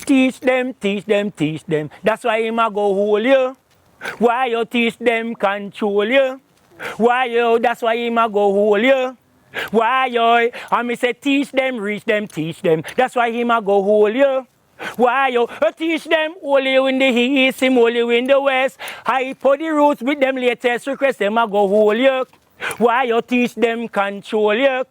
Teach them, teach them, teach them. That's why him a go hold you. Why you teach them control you? Why you? That's why him a go hold you. Why you? And me say teach them, reach them, teach them. That's why him a go hold you. Why you? Teach them only in the east, him only in the west. I put the roots with them latest request, them a go hold you. Why you teach them control you?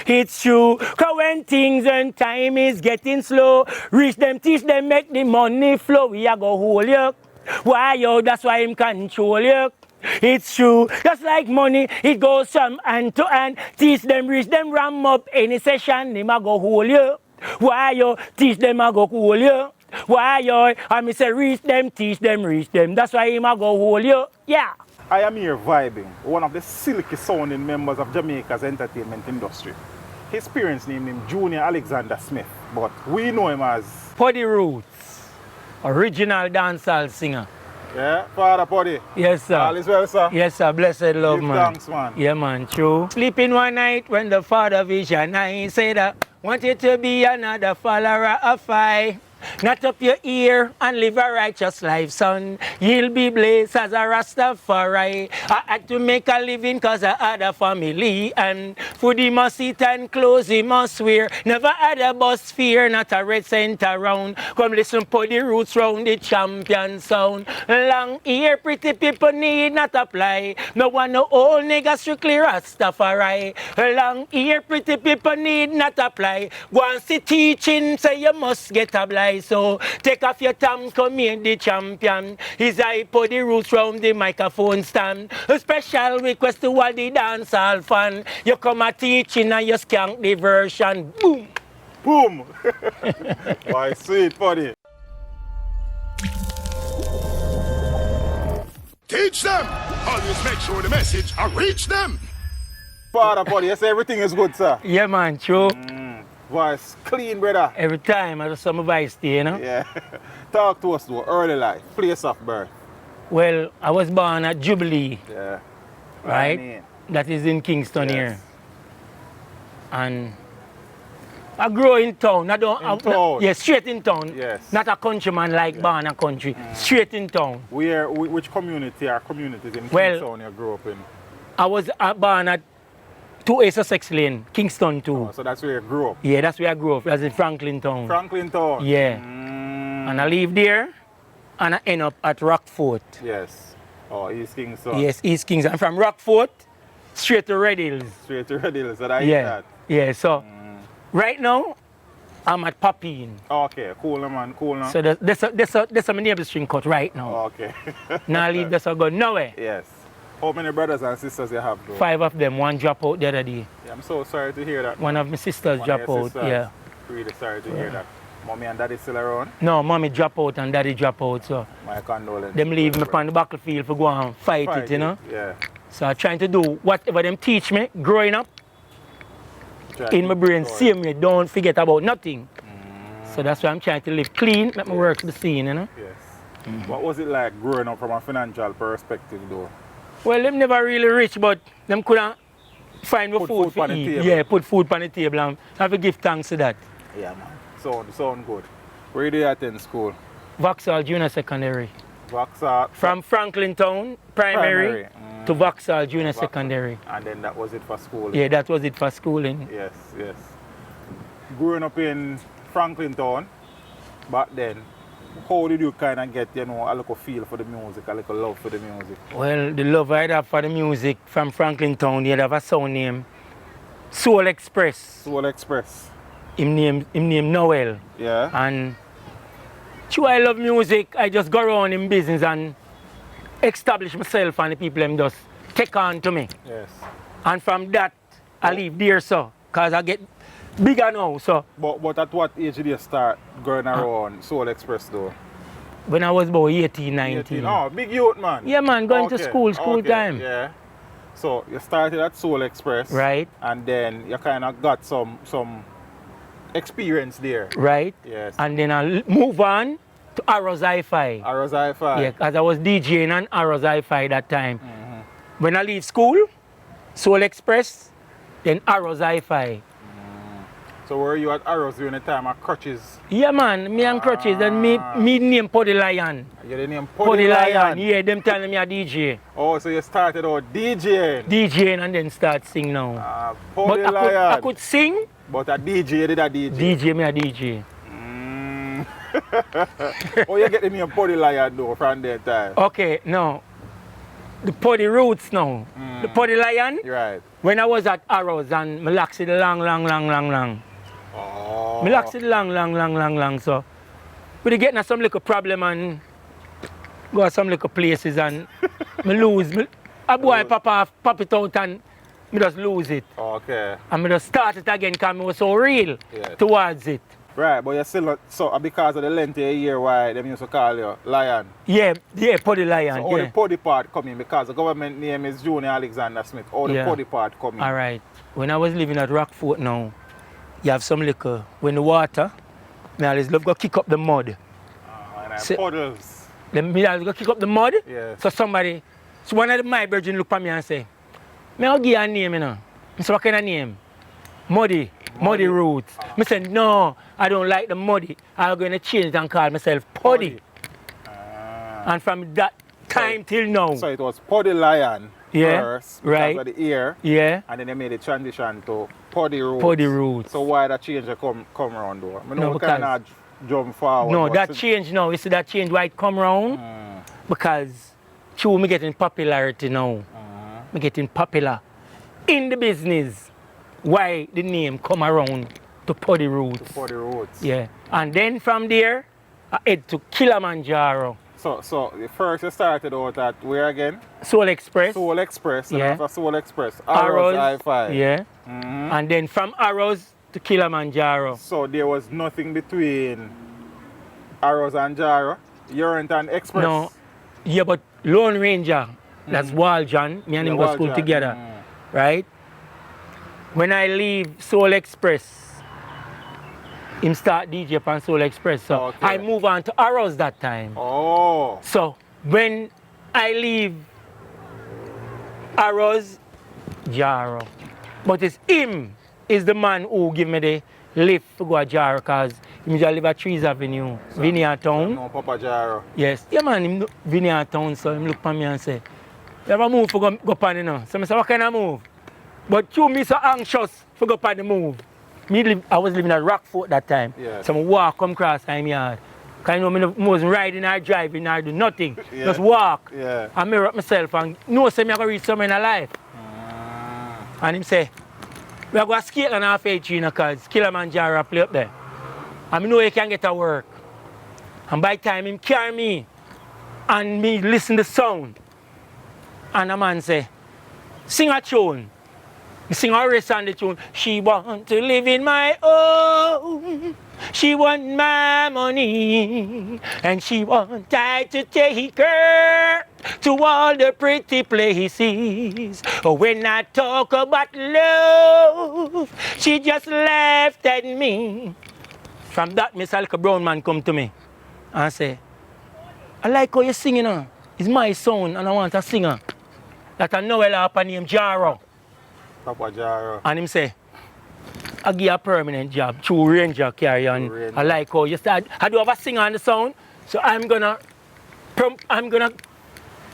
It's true, cause when things and time is getting slow, reach them, teach them, make the money flow, we a go hold you. Why you? That's why him control you. It's true, just like money, it goes from hand to hand. Teach them, reach them, ram up any session, him a go hold you. Why you? Teach them, a go hold you. Why you? And me say reach them, teach them, reach them. That's why him a go hold you. Yeah. I am here vibing, one of the silky sounding members of Jamaica's entertainment industry. His parents named him Junior Alexander Smith, but we know him as PUDDY Roots, original dancehall singer. Yeah, Father Potty. Yes, sir. All is well, sir? Yes, sir. Blessed love, Give man. thanks, man. Yeah, man, true. Sleeping one night when the father vision, I said, wanted to be another follower of I. Not up your ear and live a righteous life, son. You'll be blessed as a Rastafari. I had to make a living cause I had a family. And food he must eat and clothes he must wear. Never had a bus fear, not a red center round. Come listen for the roots round the champion sound. Long ear pretty people need not apply. No one no old nigga strictly Rastafari. Long ear pretty people need not apply. Once the teaching say you must get obliged. So take off your tam, come in the champion. His eye put the roots round the microphone stand. A special request to all the dancehall fan. You come a teaching and you skank the version. Boom! Boom! Why sweet, Potty. Teach them! Always make sure the message reach them! Father Potty, you say everything is good, sir? Yeah, man, true. Voice clean, brother. Every time I do some advice to you, know? Yeah. Talk to us though, early life, place of birth. Well, I was born at Jubilee, Yeah. right? That is in Kingston here. And I grew in town. I don't. In town? Yeah, straight in town. Yes. Not a countryman like born a country. Straight in town. Which community or communities in Well, Kingston you grew up in? I was born at 2 Sussex Lane, Kingston too. Oh, so that's where you grew up? Yeah, that's where I grew up. That's in Franklin Town. Franklin Town? Yeah. And I live there and I end up at Rockfort. Yes. Oh, East Kingston. Yes, East Kingston. And from Rockfort, straight to Red Hills. Straight to Red Hills, so that Yeah. Yeah, so right now, I'm at Poppy. Okay, cool now, man, cool now. So that's my neighbor string cut right now. Okay. Now I leave this, I go nowhere. Yes. How many brothers and sisters you have though? 5 of them, one drop out the other day. Yeah, I'm so sorry to hear that. One of my sisters One drop of your out, sisters. yeah. Really sorry to hear that. Mommy and daddy still around? No, mommy drop out and daddy drop out, so My condolences. them leave me on the battlefield for go and fight it, you know. Yeah. So I'm trying to do whatever them teach me growing up Try in to my brain, keep same way, don't forget about nothing. So that's why I'm trying to live clean, let me work the scene, you know. Yes. What was it like growing up from a financial perspective though? Well, them never really rich, but them couldn't find the Put food food for on the eat. table. Yeah, put food on the table and have to give thanks to that. Yeah, man. Sound good. Where do you attend school? Vauxhall Junior Secondary. Vauxhall. From Franklin Town Primary, to Vauxhall Junior Vauxhall. Secondary. And then that was it for school. Yeah, that was it for schooling. Yes, yes. Growing up in Franklin Town, back then, how did you kind of get, you know, a little feel for the music, a little love for the music? Well, the love I have for the music from Franklin Town, you have a sound name, Soul Express. Soul Express. Him name Noel. Yeah. And true, I love music. I just go around in business and establish myself, and the people them just take on to me. Yes. And from that, I leave there, so, because I get bigger now, so. But at what age did you start going around Soul Express though? When I was about 18, 19. 18. Oh, big youth man. Yeah, man, going to school okay, time. Yeah. So you started at Soul Express. Right. And then you kind of got some experience there. Right. Yes. And then I move on to Arrows Hi-Fi. Arrows Hi-Fi. Yeah, because I was DJing on Arrows Hi-Fi that time. When I leave school, Soul Express, then Arrows Hi-Fi. So were you at Arrows during the time of Crutches? Yeah, man, me and Crutches, and me name Poddy Lion. You the name Poddy Lion, yeah, them telling me a DJ. Oh, so you started out DJing? DJing and then start sing now. Poddy But Lion. I could sing. But a DJ, you did a DJ? DJ, me a DJ. Oh, you get the name Poddy Lion though from that time? Okay, no. The Poddy Roots now. The Poddy Lion. Right. When I was at Arrows and me locks it long. Oh. Me locks it long. So we getting some little problem and go to some little places and me lose. A boy pop it out and me just lose it. Okay. And me just start it again because I was so real towards it. Right, but you're still not, so because of the length of a year why them used to call you Lion. Yeah, Poddy Lion. So all the Poddy part coming because the government name is Junior Alexander Smith. All the Poddy part coming. Alright. When I was living at Rockfort now, you have some liquor. When the water, me always love go kick up the mud. Puddles. Me always go kick up the mud. Yeah. So one of my brethren look at me and say, me I'll give you a name, you know. I say, what kind of name? Muddy Roots. I said, no, I don't like the muddy. I'm going to change it and call myself Potty. And from that time till now. So it was Poddy Lion first because of the ear. Yeah. And then they made the transition to Poddy Roots. Poddy Roots. So why that change come around though? I No, kind of jump forward. No, that change now. You see that change why it come around? Because true, me getting popularity now. Me getting popular in the business. Why the name come around to Poddy Roots. Poddy Roots. Yeah. And then from there, I head to Kilimanjaro. So first you started out at where again? Soul Express. Soul Express. And after Soul Express, Arrows. I-5. Yeah. And then from Arrows to Kilimanjaro. So there was nothing between Arrows and Jaro? Urrington Express? No. Yeah, but Lone Ranger, that's Waljan. Me and him go school together. Right? When I leave Soul Express, him start DJ on Soul Express. So I move on to Arrows that time. Oh. So when I leave Arrows, Jaro. But it's him is the man who give me the lift to go to Jaro because he usually live at Trees Avenue, Vineyard Town. No, Papa Jaro. Yes. Yeah man, him Vineyard Town, so him look at me and say, you have a move for go on, you know? So I say, what kind of move? But you me so anxious for go on the move. I was living at Rockfort that time. Yeah. So I walk come across my yard. Because you know, I wasn't riding or driving or do nothing. Just walk. Yeah. And mirror up myself and know say me I go reach somewhere in life. And him say, we are going to skate on half a tree because Kilimanjaro play up there. And I know he can get to work. And by the time him carry me and me listen to the sound. And the man say, sing a tune. Me sing a rest on the tune. She want to live in my own. She want my money. And she want I to take her to all the pretty places. When I talk about love, she just laughed at me. From that, Mr. Like a brown man come to me and say, I like how you sing, you know. It's my sound and I want a singer. That I know a named Jaro. Papa Jaro. And him say, I give you a permanent job through Ranger carry on. I like how you start. I do have a singer on the sound, so I'm gonna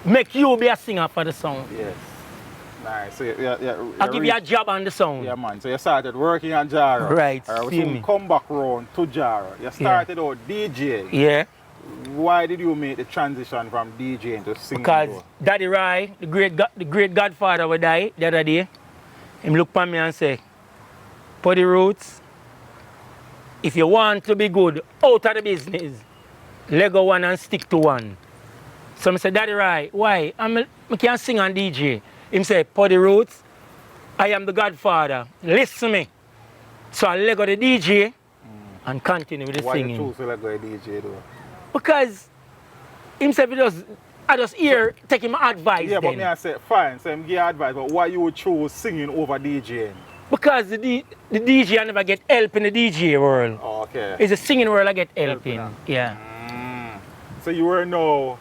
make you be a singer for the sound. Yes. Nice. So I give you a job on the sound. Yeah man. So you started working on Jaro. Right. So you come back round to Jaro. You started out DJing. Yeah. Why did you make the transition from DJing to singing? Because Daddy Rai, the great godfather would die the other day. Him look at me and say, Poddy Roots, if you want to be good out of the business, let go one and stick to one. So I said, Daddy Rai, why? I can't sing and DJ. Him say, Poddy Roots, I am the godfather. Listen to me. So I let go the DJ and continue with the singing. Why you choose to let go the DJ though? Because himself, I just hear, take him advice. Yeah, then. but me I say, fine, so him give advice, but why you would choose singing over DJing? Because the DJ I never get help in the DJ world. Oh, okay. It's the singing world I get help in. Yeah. So you were now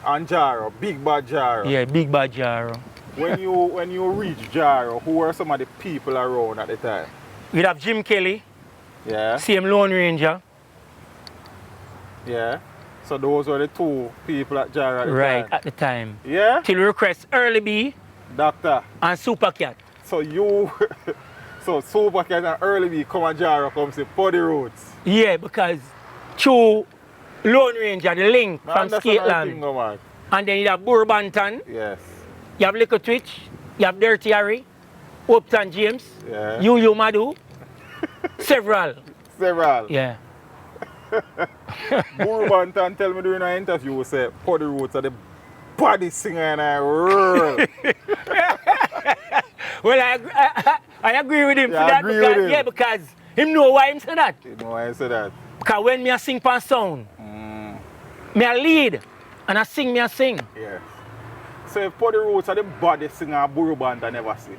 on Jaro, Big Bad Jaro. Yeah, Big Bad Jaro. When you reach Jaro, who were some of the people around at the time? We'd have Jim Kelly, Yeah. Same Lone Ranger. Yeah. So those were the two people at Jara at the Right, time. at the time. Yeah? Till we request Early B Doctor. and Super Cat. So you, so Supercat and Early B come at Jara come say Poddy Roots. Yeah, because through Lone Ranger, the link from Skateland. Man. And then you have Burbanton, Yes. you have Little Twitch, you have Dirty Harry, Upton James, Yeah. You Madu, several. Several. Yeah. Burbanton tell me during an interview say Poddy Roots are the baddest singer in the world. Well, I agree with him You for that agree because, with him? yeah, because him know why him say that. You know why I say that? Because when me a sing pan sound, me a lead and I sing. Yes. So if Poddy Roots are the baddest singer Burbanton never see,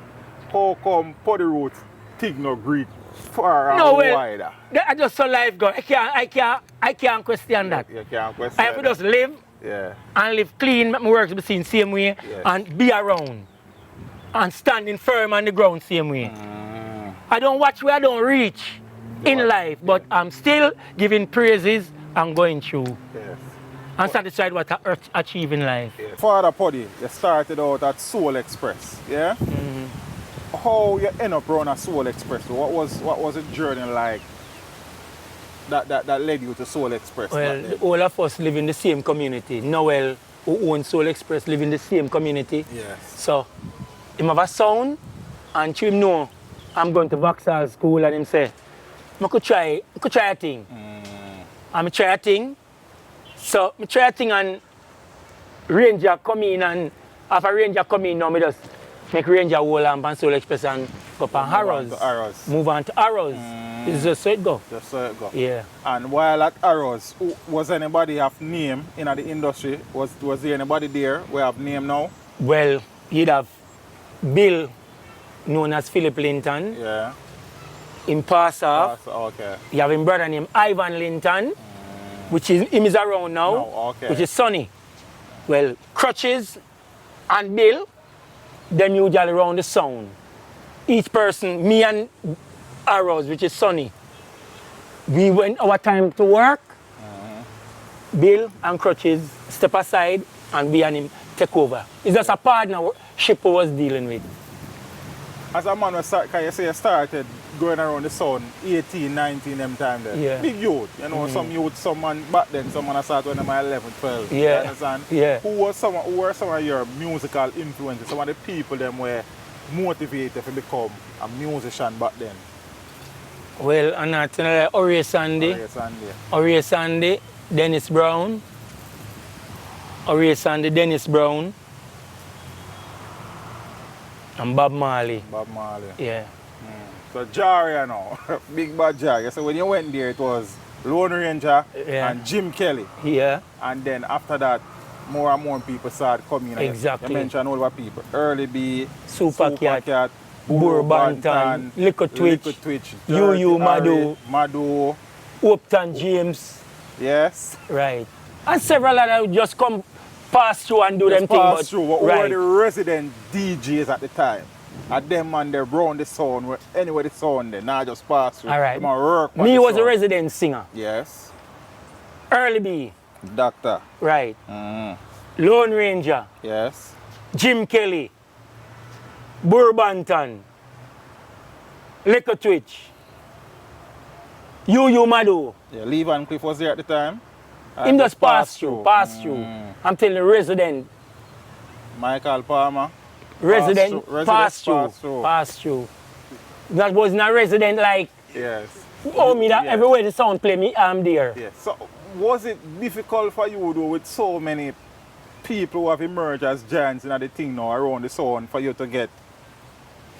how come Poddy Roots think no great far and wider? I just saw life go. I can't question that. You can't question I have to just live and live clean, make my work be seen same way and be around. And standing firm on the ground same way. I don't watch where I don't reach in life, but I'm still giving praises and going through. Yes. And satisfied what I achieve in life. Yes. Father Poddy, you started out at Soul Express, yeah? How you end up running a Soul Express? What was the journey like that led you to Soul Express? Well, all of us live in the same community. Noel, who owns Soul Express, live in the same community. Yes. So, him have a sound, and to him know I'm going to Vauxhall School, and him say, I could try a thing. And I try a thing. So, I try a thing, and Ranger come in, and after Ranger come in, now I just make Ranger hold on Soul Express and go up on Arrows. Move on to Arrows. It's just so it go. Just so it go. Yeah. And while at Arrows, was anybody have name in the industry? Was there anybody there who have name now? Well, you'd have Bill, known as Philip Linton. Yeah. In pass off. Okay. You have him brother named Ivan Linton, which is him is around now, okay. which is Sonny. Well, Crutches and Bill, them usually around the sound. Each person, me and Arrows, which is Sonny, we went our time to work. Bill and Crutches step aside and we and him take over. It's just a partnership we was dealing with. As a man, can you say you started going around the sun 18, 19 them time there? Yeah. Big youth, you know, some youth, someone back then, someone started when they were 11, 12. Yeah. You understand? Yeah. Who were some of your musical influences? Some of the people them were motivated to become a musician back then? Well, I'm not Ori Sandy, Dennis Brown, and Bob Marley. Yeah. So Jara, you know, big bad Jara. So when you went there, it was Lone Ranger and Jim Kelly. Yeah. And then after that, more and more people started coming. Exactly. You mentioned all the people. Early B, Super Cat, Burbanton, Little Twitch, You Madu, Upton James. Yes. Right. And several others just come pass through and do them things. Pass through. What were the resident DJs at the time? At them and they round the sound, anywhere the sound there, now just pass through. All right. Work me was a resident singer. Yes. Early B. Doctor. Right. Lone Ranger. Yes. Jim Kelly. Burbanton. Little Twitch. You Madu. Yeah, Levi and Cliff was there at the time. Him just pass through. I'm telling you, resident. Michael Palmer. Resident pass through. That was not resident like. Yes. Oh, me that everywhere the sound play me, I'm there. Yes. So was it difficult for you though with so many people who have emerged as giants in the thing now around the sound for you to get?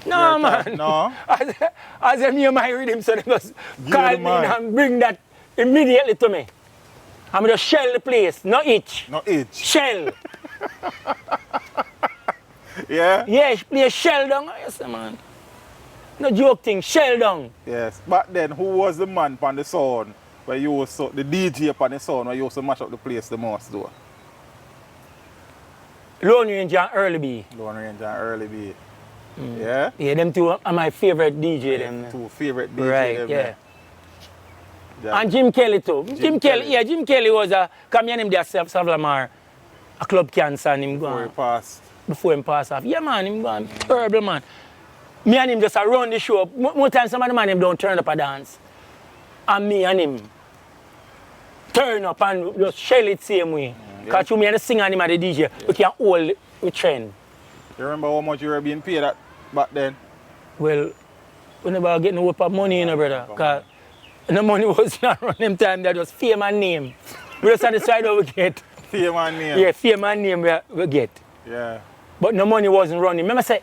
No man. No. As I hear my rhythm, so they just call me and bring that immediately to me. I'm just shell the place, not itch. Not itch. Shell. Yeah? Yeah, play shell down. Yes, man. No joke thing, shell down. Yes. Back then, who was the man on the sound where you was the DJ on the sound where you used to mash up the place the most though? Lone Ranger and Early B. Yeah? Yeah, them two are my favorite DJ. Them two favorite DJ. Right, yeah. Yeah. And Jim Kelly too. Jim Kelly, Kelly. yeah, Jim Kelly was a, come here him there Savlamar, a club cancer and him Before he gone. passed. Before him pass off. Yeah man, him gone terrible man. Me and him just run the show. More times some of the man him don't turn up a dance. And me and him turn up and just shell it same way. Because you me and the singer and him and the DJ, we can hold the trend. You remember how much you were being paid at back then? Well, we never get no whip of money, you know, brother. Because the money was not around them time, that was fame and name. We just decide how we get. Fame and name. Yeah, fame and name we get. Yeah. But no money wasn't running. Remember, say,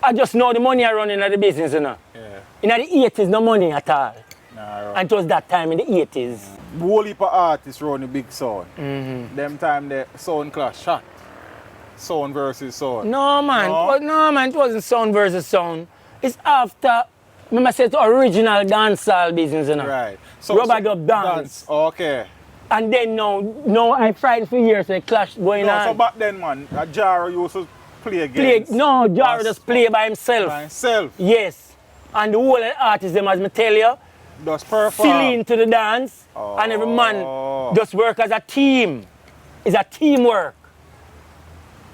I just know the money are running at the business, you know. Yeah. In the 80s, no money at all. Nah, right. And it was that time in the 80s. Whole heap of artists run the big sound. Them time the sound clash shot. Sound versus sound. No, man. No? No, man, it wasn't sound versus sound. It's after, remember, I said, the original dancehall business, you know. Right. Rubber dub dance. Okay. And then now I tried for years, the clash going No, on. so back then, man, Jaro used to play against. No, Jaro us- just play by himself. By himself. Yes. And the whole artist, them, as me tell you, Does perform. fill into the dance, and every man just work as a team. It's a teamwork.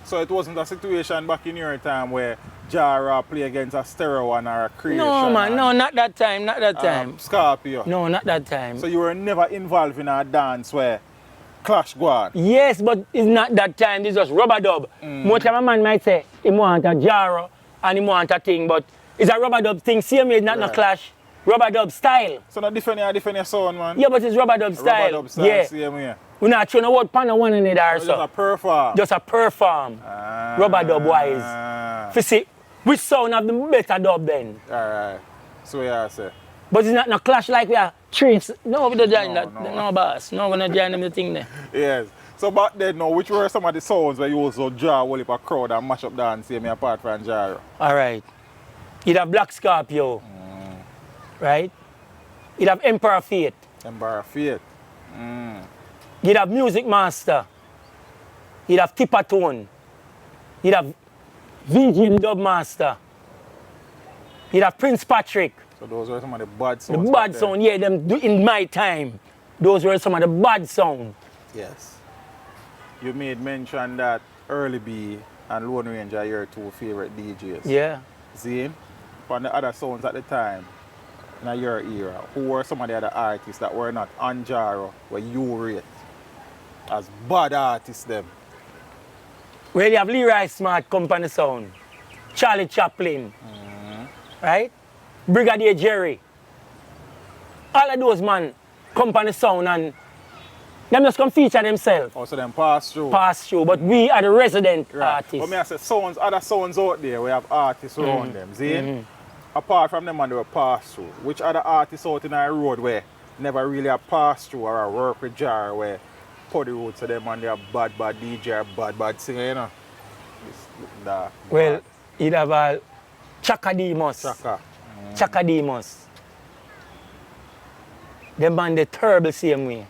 So it wasn't a situation back in your time where Jara play against a stereo one or a creation. No, man, and, no, not that time, not that time. Scorpio. No, not that time. So you were never involved in a dance where clash go on. Yes, but it's not that time. This was rubber dub. Most of a man might say he want a Jaro and he want a thing, but it's a rubber dub thing. Same way, not no Right. clash. Rubber dub style. So not different sound, man. Yeah, but it's rubber dub style. Rubber dub style, Yeah. same way. We're not trying to word pan one in it or Just a so. perform. Just a perform. Rubber dub wise. You see, which sound have the better dub then? Alright. So yeah, say. But it's not no clash like we are trees. No, we don't join No, that. no. No, boss. No, we're not joining the thing there. Yes. So back then now, which were some of the sounds where you also draw a whole heap of crowd and mash up dance, see me apart from Jaro? All right. You'd have Black Scorpio. Right? You'd have Emperor Fate. Emperor Fate. You'd have Music Master. You'd have Patron. You'd have VG Dub Master. You'd have Prince Patrick. So those were some of the bad The sounds. bad sound, yeah, them in my time. Those were some of the bad sound. Yes. You made mention that Early B and Lone Ranger are your two favorite DJs. Yeah. See? From the other sounds at the time, in your era, who were some of the other artists that were not on Jaro, where you rate as bad artists them? Where you have Leroy Smart Company Sound. Charlie Chaplin. Right? Brigadier Jerry. All of those man Company Sound and them just come feature themselves. Also them pass through. Pass through, but we are the resident artists. But me I say sounds, other sounds out there, we have artists around them, see? Apart from them and they were pass through, which other artists out in our road where never really a pass through or a work with Jar where PUDDY ROOTS to them and they are bad DJ, bad singer, you know? Well, you'd have a Chaka Demos. Chaka. Chaka Demos. Them man the terrible same way.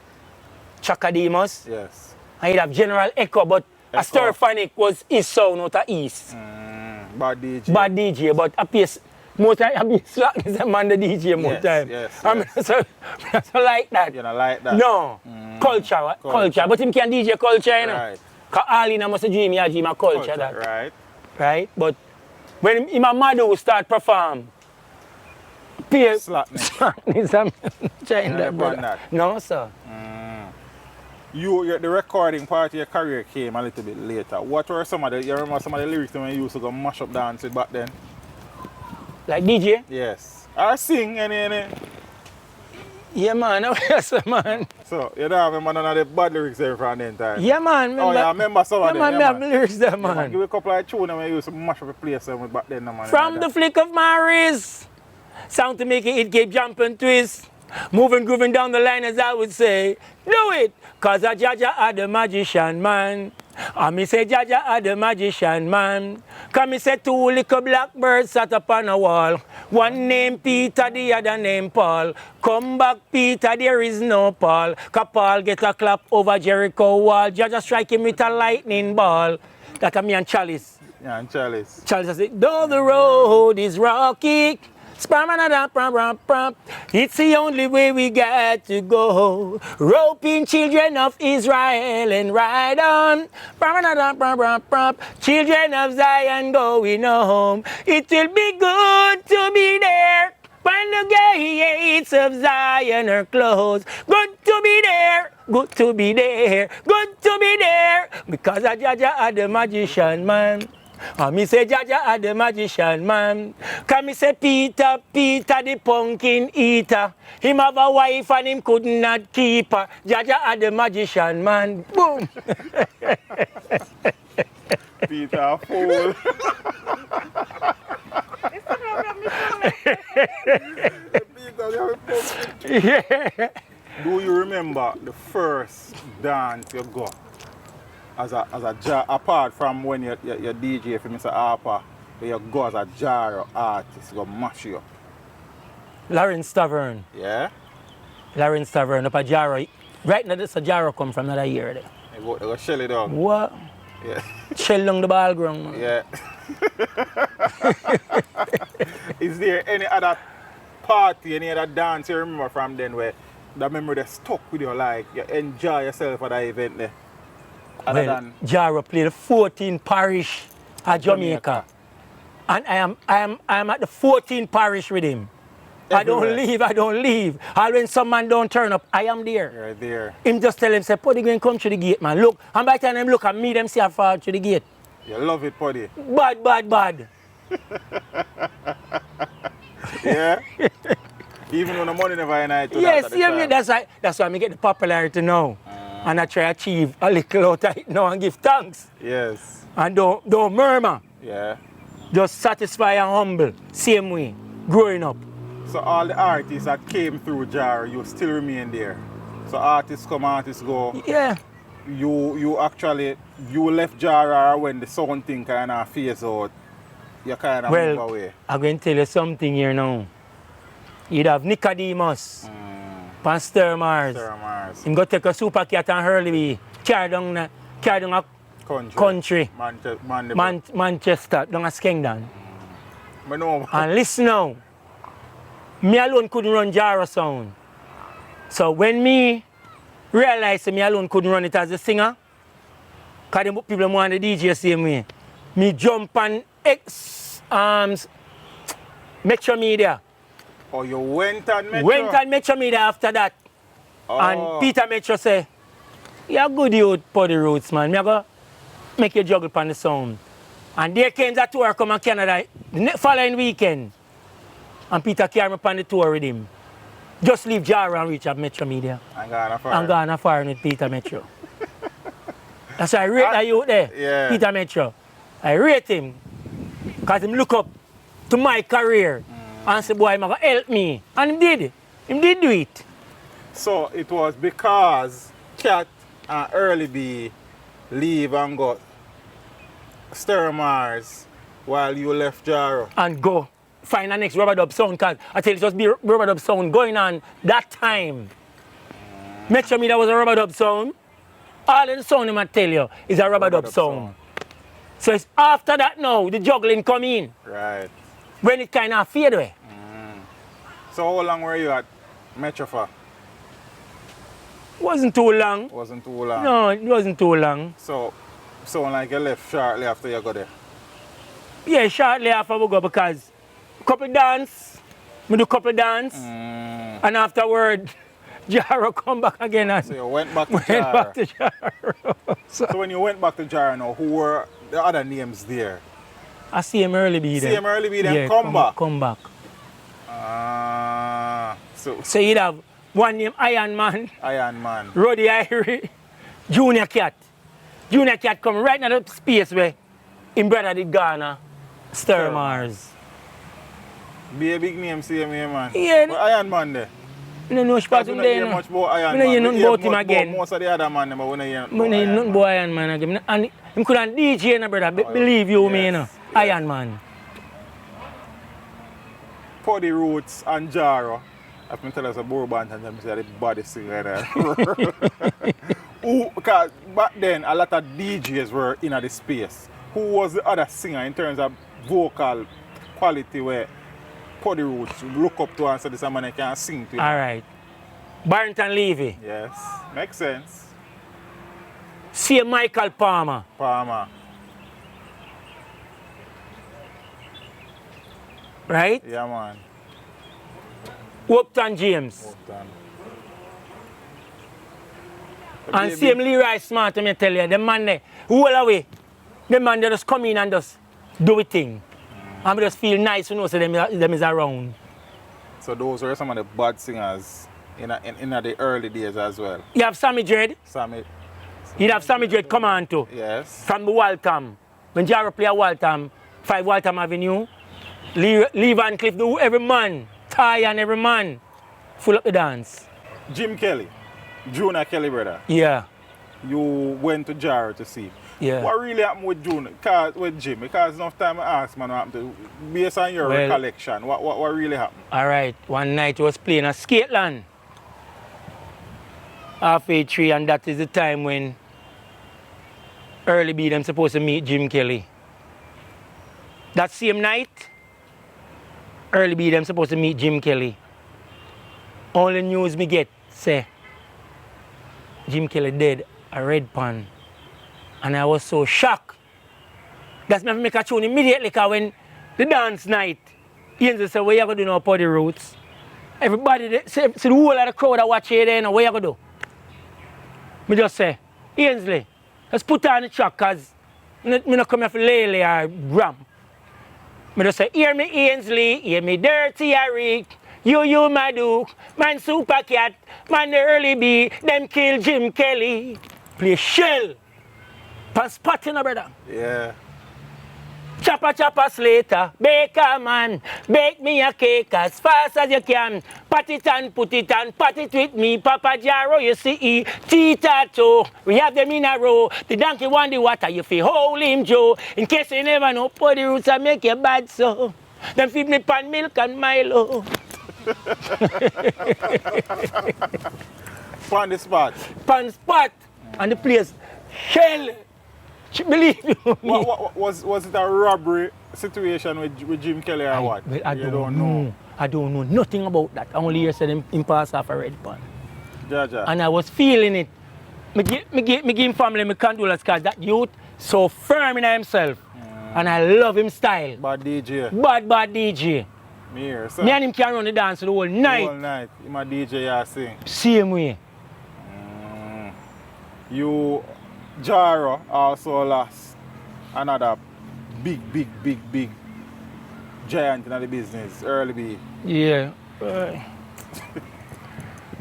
Chaka Demos. Yes. And you'd have General Echo, but a Echo. Stirphonic was his sound out of East. Bad DJ. Bad DJ, but a piece more time I be slack is a man the DJ more Yes, time. yes, I mean, so like that. You know, like that? No. Culture. But him can DJ culture, you know. Right. Because all in a must dream, he dream a culture that. Right. Right? But when him and Madu start perform, peer Slackness. slackness, I'm trying You that, never brother. done that? No, sir. The recording part of your career came a little bit later. What were some of the, you remember some of the lyrics when you used to go mash up dance with back then? Like DJ? Yes. Or sing any. Yeah, man. Yes, man. So, you don't remember none of the bad lyrics there from then time? Yeah, man. Oh, yeah, I remember some of them. man, Yeah, me have man. lyrics there, Yeah, man. man. Give a couple of tunes when you used to mash up a place with back then, man. From the flick of my wrist, sound to make it keep jump and twist. Moving, grooving down the line, as I would say. Do it, cause a Jaja are the magician, man. And me say Jaja are the magician, man. Cause me say two little blackbirds sat up on a wall. One named Peter, the other named Paul. Come back, Peter, there is no Paul. Cause Paul get a clap over Jericho wall. Jaja strike him with a lightning ball. That a me and Chalice. Yeah, and Chalice. Chalice says, though the road is rocky, It's the only way we got to go. Roping children of Israel and ride on. Children of Zion going home. It will be good to be there when the gates of Zion are closed. Good to be there. Good to be there. Good to be there. Because I Jaja are the magician man. And me say Jaja are the magician man. Can me say Peter the pumpkin eater. Him have a wife and him could not keep her. Jaja are the magician man. Boom. Peter a fool. Yeah. Do you remember the first dance you go? Apart from when you DJ for Mr. Harper, you go as a gyro artist, you go mash you up. Lawrence Tavern. Yeah? Lawrence Tavern up a gyro. Right now this a gyro come from another year there. You go shell it down. What? Yeah. Shell down the ball ground, man. Yeah. Is there any other party, any other dance you remember from then where that memory that stuck with you, like you enjoy yourself at that event there? Other than Jaro played 14 parish at Jamaica. And I am at the 14th parish with him. Everywhere. I don't leave. And when some man don't turn up, I am there. You're there. Him just tell him, say, Potty, go and come to the gate, man. Look, and by the time them look at me, them see I fall to the gate. You love it, Potty. Bad. Yeah? Even when the money never united to Yes, that at the time. that's why I get the popularity now. And I try to achieve a little out of it now and give thanks. Yes. And don't murmur. Yeah. Just satisfy and humble. Same way, growing up. So all the artists that came through Jar, you still remain there. So artists come, artists go. Yeah. You actually left Jar when the sound thing kind of phase out. You kind of move away. I'm going to tell you something here now. You'd have Nicodemus, Pastor Mars. Him go take a super cat and Hurley, carry down a country. Manchester, down a Skengdan. And listen now. Me alone couldn't run Jaro sound. So when me realized me alone couldn't run it as a singer, because people want the DJ same way, me jump on Metro Media. Oh, you went on Metro? Went on Metro Media after that. Oh. And Peter Metro say, you're good youth, Poddy Roots, man. Me go make you juggle on the sound. And there came that tour come to Canada the following weekend. And Peter carried me on the tour with him. Just leave Jara and reach at Metro Media. And gone afar with Peter Metro. That's why I rate that youth there, yeah. Peter Metro. I rate him. Because he look up to my career. And say, boy, he's going to help me. And he did. He did do it. So it was because Cat and Early B leave and go Stir Mars while you left Jaro. And go find the next rubber dub sound, because I tell you, it just be rubber dub sound going on that time. Metro Media was a rubber dub sound. All of the sound, I tell you, is a rubber dub sound. So it's after that now, the juggling come in. Right. When it kind of fade away. So how long were you at Metro for? Wasn't too long. Wasn't too long? No, it wasn't too long. So like you left shortly after you got there? Yeah, shortly after we go, because couple dance, we do couple dance, and afterward, Jaro come back again. And so you went back to Jaro. So when you went back to Jaro now, who were the other names there? I see him early be there. See him early be there, yeah, come back? Come back. So you'd have one name Iron Man, Roddy Irie, Junior Cat. Junior Cat come right now the space where him brother did Ghana, Stir Mars. Be a big name, see him here, man. Yeah. But Iron Man there. I don't know about him there. Much about Iron Man. I don't hear nothing about him again. Most of the other man, but we don't hear nothing about Iron Man again. And him couldn't DJ, no, brother. Believe you me, you know. Yes. Iron Man. Poddy Roots and Jaro. I've been telling us a Bourbon and them say the body singer there. Because back then, a lot of DJs were in the space. Who was the other singer in terms of vocal quality where Poddy Roots look up to and say this man I can sing to him? Alright. Barrington Levy. Yes, makes sense. See Michael Palmer. Palmer. Right? Yeah, man. Upton James. Upton. And same Leroy Smart, let me tell you, the man there, all away, the man they just come in and just do it thing. And we just feel nice, you know, so them is around. So those were some of the bad singers in the early days as well. You have Sammy Dread. Sammy. You have Sammy Dread come on too. Yes. From the Waltham. When Jaro play a Waltham, 5 Waltham Avenue, Lee Van Cliff, do every man, Ty and every man, full up the dance. Jim Kelly, Junior Kelly brother. Yeah. You went to Jaro to see. Yeah. What really happened with with Jim? Because enough time I asked man what happened to, based on your recollection, what really happened? Alright, one night I was playing at Skateland. Halfway 3, and that is the time when Early B them supposed to meet Jim Kelly. That same night, Early B them supposed to meet Jim Kelly. Only news me get say Jim Kelly dead a red pan. And I was so shocked. That's me make a tune immediately, because when the dance night, Ainsley said, what you gonna do now, Poddy Roots? Everybody, see the whole of the crowd that watch here there now, what you gonna do? Me just say, Ainsley, let's put on the track, because me not come here for lay or ram. Me just say, hear me Ainsley, hear me Dirty Eric, you my Duke, man Super Cat, man the Early B, them kill Jim Kelly. Play shell. Pan spot, you know, brother. Yeah. Chopper Slater, baker man, bake me a cake as fast as you can. Pat it and put it and pat it with me. Papa Jaro, you see, Tita too. We have them in a row. The donkey want the water, you feel hold him, Joe. In case you never know, Poddy Roots I make you bad so. Them feed me pan milk and Milo. Pan the spot. Pan spot. And the place, shell. Believe you me. Was it a robbery situation with Jim Kelly or what? I don't know. I don't know nothing about that. I only hear said him pass off a red pan. Ja. And I was feeling it. Me give him family my condolence, because that youth so firm in himself. And I love him style. Bad DJ. Bad DJ. Me here, sir. Me and him can run the dance the whole night. The whole night. Him a DJ you sing. Same way. You, Jaro, also lost another big giant in the business, Early B. Yeah.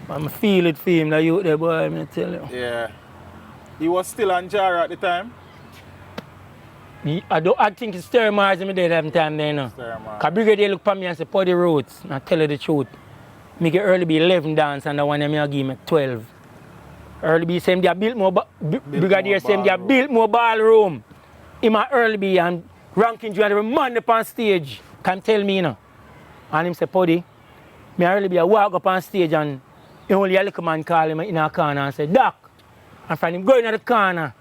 I'm feel it for him, that youth there, boy, I'm tell you. Yeah. He was still on Jaro at the time? I think it's Termars me there that time there, you know. Because Brigadier look at me and say, Poddy Roots, and I tell you the truth. Me get Early B 11 dance, and the one I give me 12. Early B say they built more, Brigadier say they built more ballroom. In my Early B and ranking you and every man up on stage can tell me, you know. And him say, Poddy, me Early B I walk up on stage and only a little man call him in a corner and say, Doc. And from him going to the corner,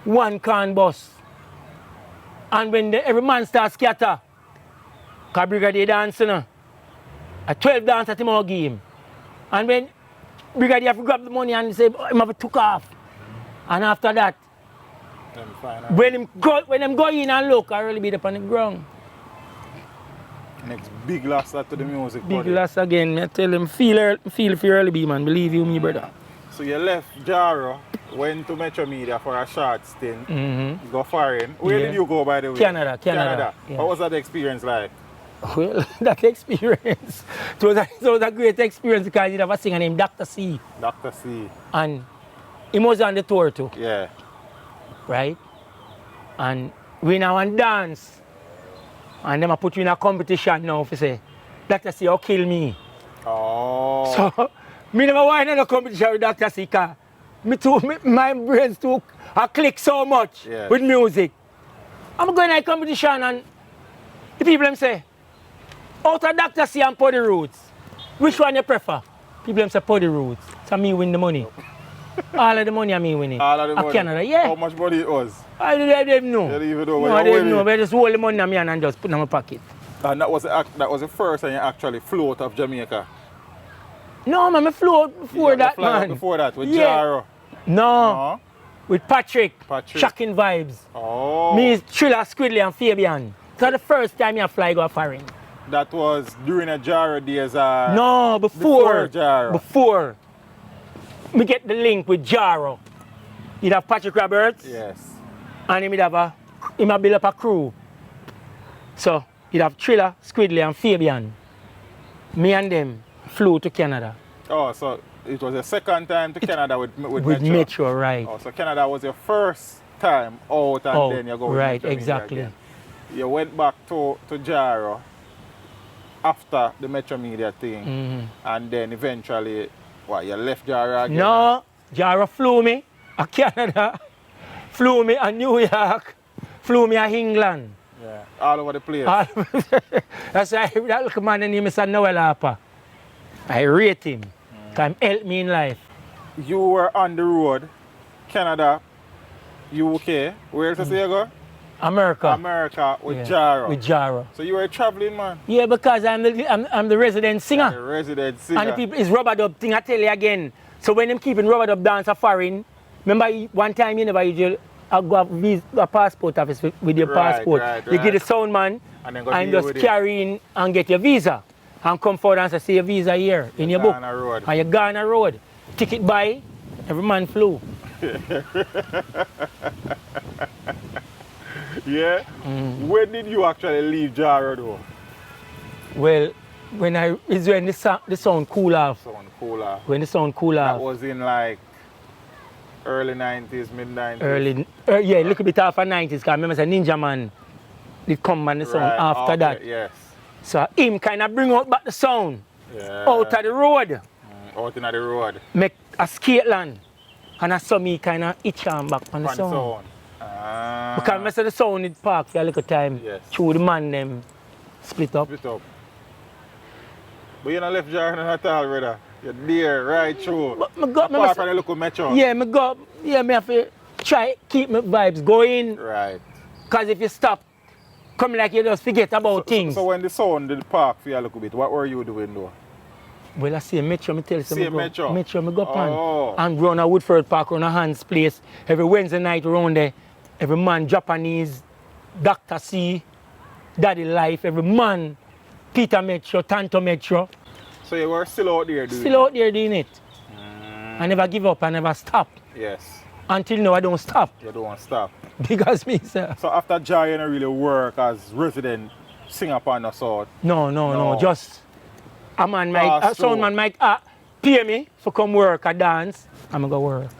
one can bus. And when every man starts scatter, because Brigadier dancing, you know, a 12 dance at him all game. And when Brigadier have to grab the money and say, oh, him have took off. And after that, when them go in and look, I really be up on the ground. Next big loss to the music. Big loss again. I tell him, feel for Early B, man. Believe you me, brother. So you left Jaro, went to Metro Media for a short stint, go foreign. Where did you go, by the way? Canada. Yeah. What was that experience like? Well, that experience, it was a great experience, because you have a singer named Dr. C. Dr. C. And he was on the tour too. Yeah. Right? And we now and dance. And then I put you in a competition now for say, Dr. C, you'll kill me. Oh. So, me never want in a competition with Dr. C, because my brains took a click so much with music. I'm going to a competition and the people them say, out of Dr. C and Poddy Roots, which one you prefer? People them say Poddy Roots. So me win the money. All of the money I me winning. All of the money? Canada, yeah. How much money it was? I didn't know. You didn't even know No, I didn't know. But I just hold the money in my hand and just put it in my pocket. And that was the first time you actually flew out of Jamaica. No, man, I flew out before that, man. Before that, with Yeah. Jaro. No, with Patrick. Patrick. Shocking vibes. Oh. Me, Triller, Squidly, and Fabian. So the first time you fly go foreign. That was during a Jaro days. No, before. Before Jaro. Before. Me get the link with Jaro. You'd have Patrick Roberts. Yes. And he might build up a crew. So you'd have Triller, Squidly, and Fabian. Me and them flew to Canada. Oh, so it was the second time to Canada with Metro, right. Oh, so Canada was your first time out and then you go with right, Metro Media exactly. again. You went back to Jaro after the Metro Media thing and then eventually, you left Jaro again? No, Jaro flew me to Canada, flew me to New York, flew me to England. Yeah, all over the place. That's why that little man named Mr. Noel Harper. I rate him. Because he helped me in life. You were on the road, Canada, UK, where else you go? America with Jaro. With Jaro. So you were a traveling man? Yeah, because I'm the resident singer. The resident singer. And the people, it's rubber dub thing, I tell you again. So when them keeping rubber dub dance a foreign, remember one time you never usually go a passport office with your passport. You give the sound man and just carry in and get your visa. And come forward and say your visa here in your book. And you go on a road. Ticket buy, every man flew. Yeah? When did you actually leave Jaro though? Well, it's when the sound cool off. When the sound cool off. That was in like early 90s, mid 90s? Yeah, a little bit after 90s, because I remember Ninja Man did come on the sound after that. Yes. So him kind of bring out back the sound out of the road. Out in the road. Make a skate land. And I saw me kind of itch on back on the sound. Because I said the sound in park for a little time. Yes. Through the man them split up. But you're not left Jaro at all, brother. You're there right through. Apart from the local metro. Yeah, me have to try keep my vibes going. Right. Because if you stop, come like you just forget about things. So when the sound did park for you a little bit, what were you doing though? Well, I see a Metro, I tell you something. Metro? Metro, I go pan. And run a Woodford Park, run a Hans place. Every Wednesday night around there, every man Japanese, Dr. C, Daddy Life, every man, Peter Metro, Tanto Metro. So you were still out there doing it? Still out there doing it. I never give up, I never stop. Yes. Until now, I don't stop. You don't stop. Because me, sir. So after Jaro, you don't really work as resident singer upon the sort? No. Just a man might, sound man might pay me for come work or dance. I'm going to go work.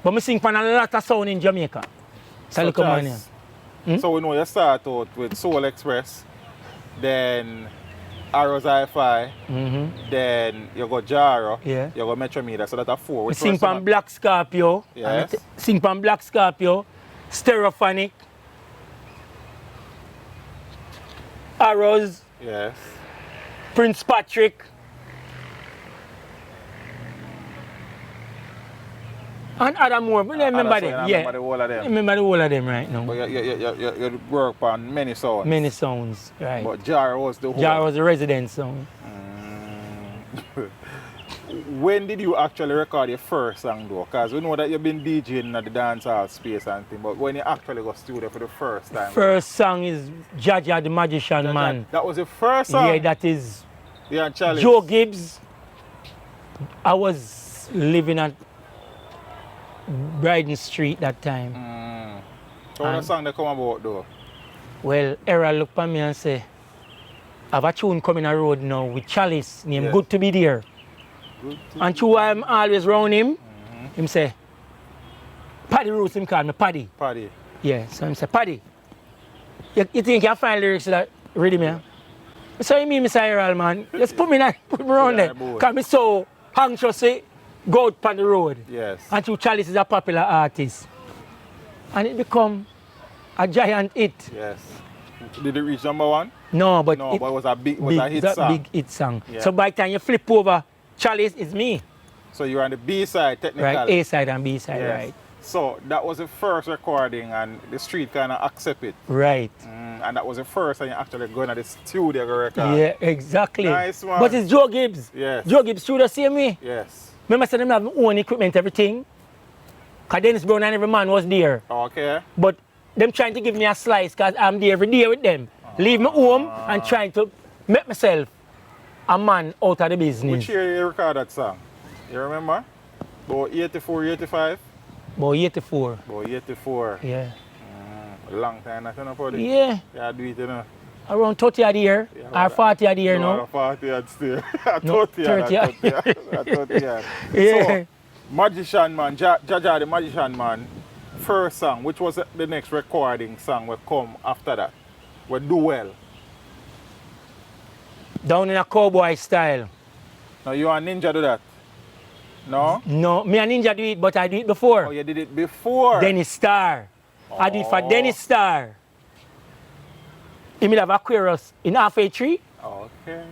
But I sing for a lot of sound in Jamaica. So we know you start out with Soul Express, then Arrows Hi-Fi, then you go Jaro, you go Metro Media, so that's 4. We sing from Black Scorpio, sing from Black Scorpio, Stereophonic, Arrows, Prince Patrick, and other more. But I remember them. Remember the whole of them. I remember the whole of them right now. But you work on many sounds. Many sounds, right. But Jaro was the whole. Jaro was the resident sound. When did you actually record your first song though? Because we know that you've been DJing at the dancehall space and thing, but when you actually go studio for the first time? First song is Jaja the Magician Man. That was the first song? Yeah, that is Challenge. Joe Gibbs. I was living at Bryden Street that time. So what song they come about though? Well, Era looked at me and say, I have a tune coming on the road now with Chalice named Good to Be There. And true, I'm always round him. Him say, Paddy Roots, him call me Paddy. Paddy. Yeah, so him say, Paddy, you think you can find lyrics that ready me? So you mean, Mr. Errol, man? Just put me around there. Because I'm so anxious to go out on the road. Yes. And true, Chalice is a popular artist. And it become a giant hit. Yes. Did it reach #1? No, but it was a big hit song. Big hit song. Yeah. So by the time you flip over, Chalice is me. So you're on the B side technically? Right, A side and B side, right. So that was the first recording and the street kind of accept it? Right. And that was the first time you actually going to the studio to record. Yeah, exactly. Nice one. But it's Joe Gibbs. Yes. Joe Gibbs studio same way. Yes. Remember I said them have their own equipment, everything. Cause Dennis Brown and every man was there. Okay. But them trying to give me a slice because I'm there every day with them. Leave me home and trying to make myself a man out of the business. Which year you record that song? You remember? About 84, 85? About 84. About 84. Yeah. A long time, that's enough for it. Yeah. Yeah, do it, you know. Around 30 a year. Yeah, or 40 a year no, now. 40 I'd still. No, 30 30 30 Yeah. So, Magician Man, Jaja the Magician Man, first song, which was the next recording song will come after that. Will do well. Down in a cowboy style. Now you and Ninja do that? No? No, me and Ninja do it, but I do it before. Oh, you did it before? Dennis Star. I do it for Dennis Star. He will have Aquarius in halfway tree. Okay.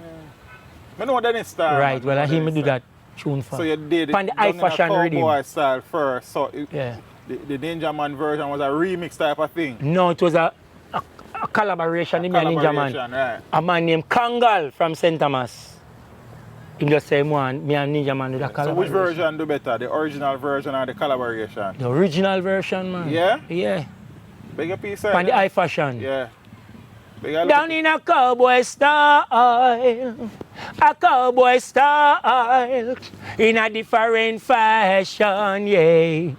I know Dennis Star. Right, well, I hear me do that tune for. So you did it From the high fashion rhythm. cowboy style first. So Yeah. the Ninja Man version was a remix type of thing. No, it was a collaboration with me and Ninja Man. Collaboration, right. A man named Kangal from St. Thomas. He just say one, me and Ninja Man do the So collaboration. which version do better? The original version or the collaboration? The original version, man. Yeah? Yeah. Big a piece From the high fashion. Yeah. Big a Down in a cowboy style, in a different fashion, yeah.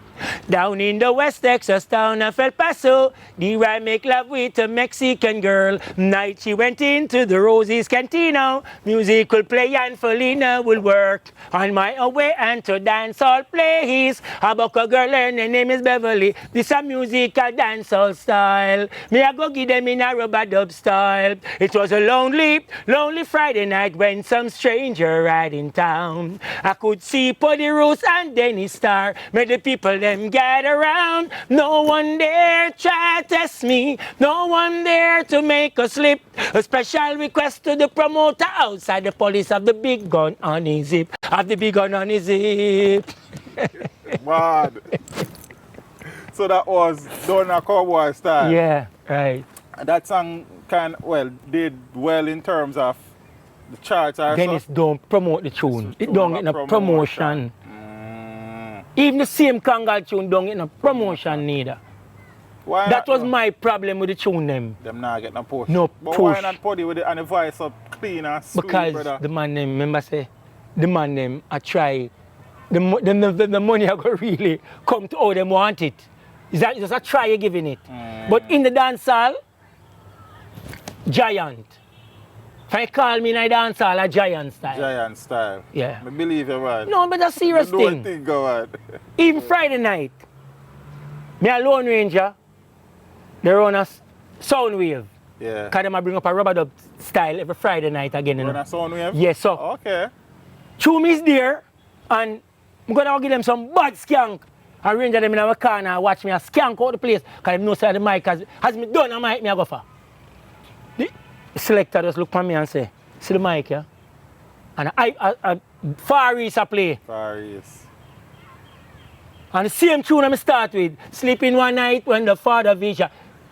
Down in the West Texas town of El Paso, there I make love with a Mexican girl. Night she went into the Rosie's Cantina. Music will play and Felina will work. On my way and to dancehall place. A bucka girl and her name is Beverly. This a musical dancehall style. Me I go give them in a rubber dub style. It was a lonely, lonely Friday night when some stranger ride in town. I could see Puddy Roots and Dennis Star. Made the people them gather around. No one there try to test me. No one there to make a slip. A special request to the promoter outside the police of the big gun on his hip. Have the big gun on his hip. Mad. So that was done a cowboy style. Yeah, right. And that song did well in terms of the charts. Dennis don't promote the tune. It don't get no promotion. Even the same Kangal tune don't get no promotion neither. Why That not, was my problem with the tune them. Them not get no push. No but push. why not Potty with it and the voice up clean and sweet, Because brother? the man them, remember say, the man them I try, the money I go really come to how them want it. Is that just a try you giving it. But in the dancehall, giant. If I call me in a dancehall, a giant style. Giant style. Yeah. I believe you, man. No, but that's a serious You thing. don't think, go on. Even Friday night, me a Lone Ranger, they run a sound wave. Yeah. Because them a bring up a rubber dub style every Friday night again. You Run know? a sound wave? Yes, so. Okay. Tune is there, and I'm going to give them some bad skank. I ranger them in our car and watch me a skank out the place. Because they know say the mic, as me done a mic, me a go for. The selector just look at me and say, see the mic, yeah? And I Far East I play. Far East. And the same tune I start with, sleeping one night when the father vision.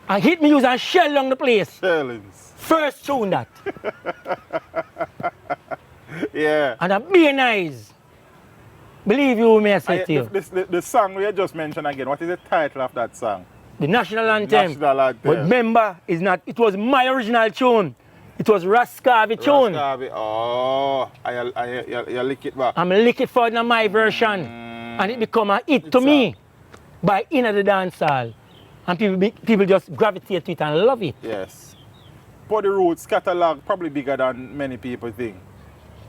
And hit me use and shell along the place. Shellings. First tune that. Yeah. And I be nice. Believe you me I say to you. The song we just mentioned again, what is the title of that song? The national anthem. National anthem. But remember, it was my original tune. It was Rascavi tune. Rascavi. Oh, you lick it back. I'm lick it for my version. And it become a hit to me by inner the dancehall. And people just gravitate to it and love it. Yes. Potty Roots catalog probably bigger than many people think.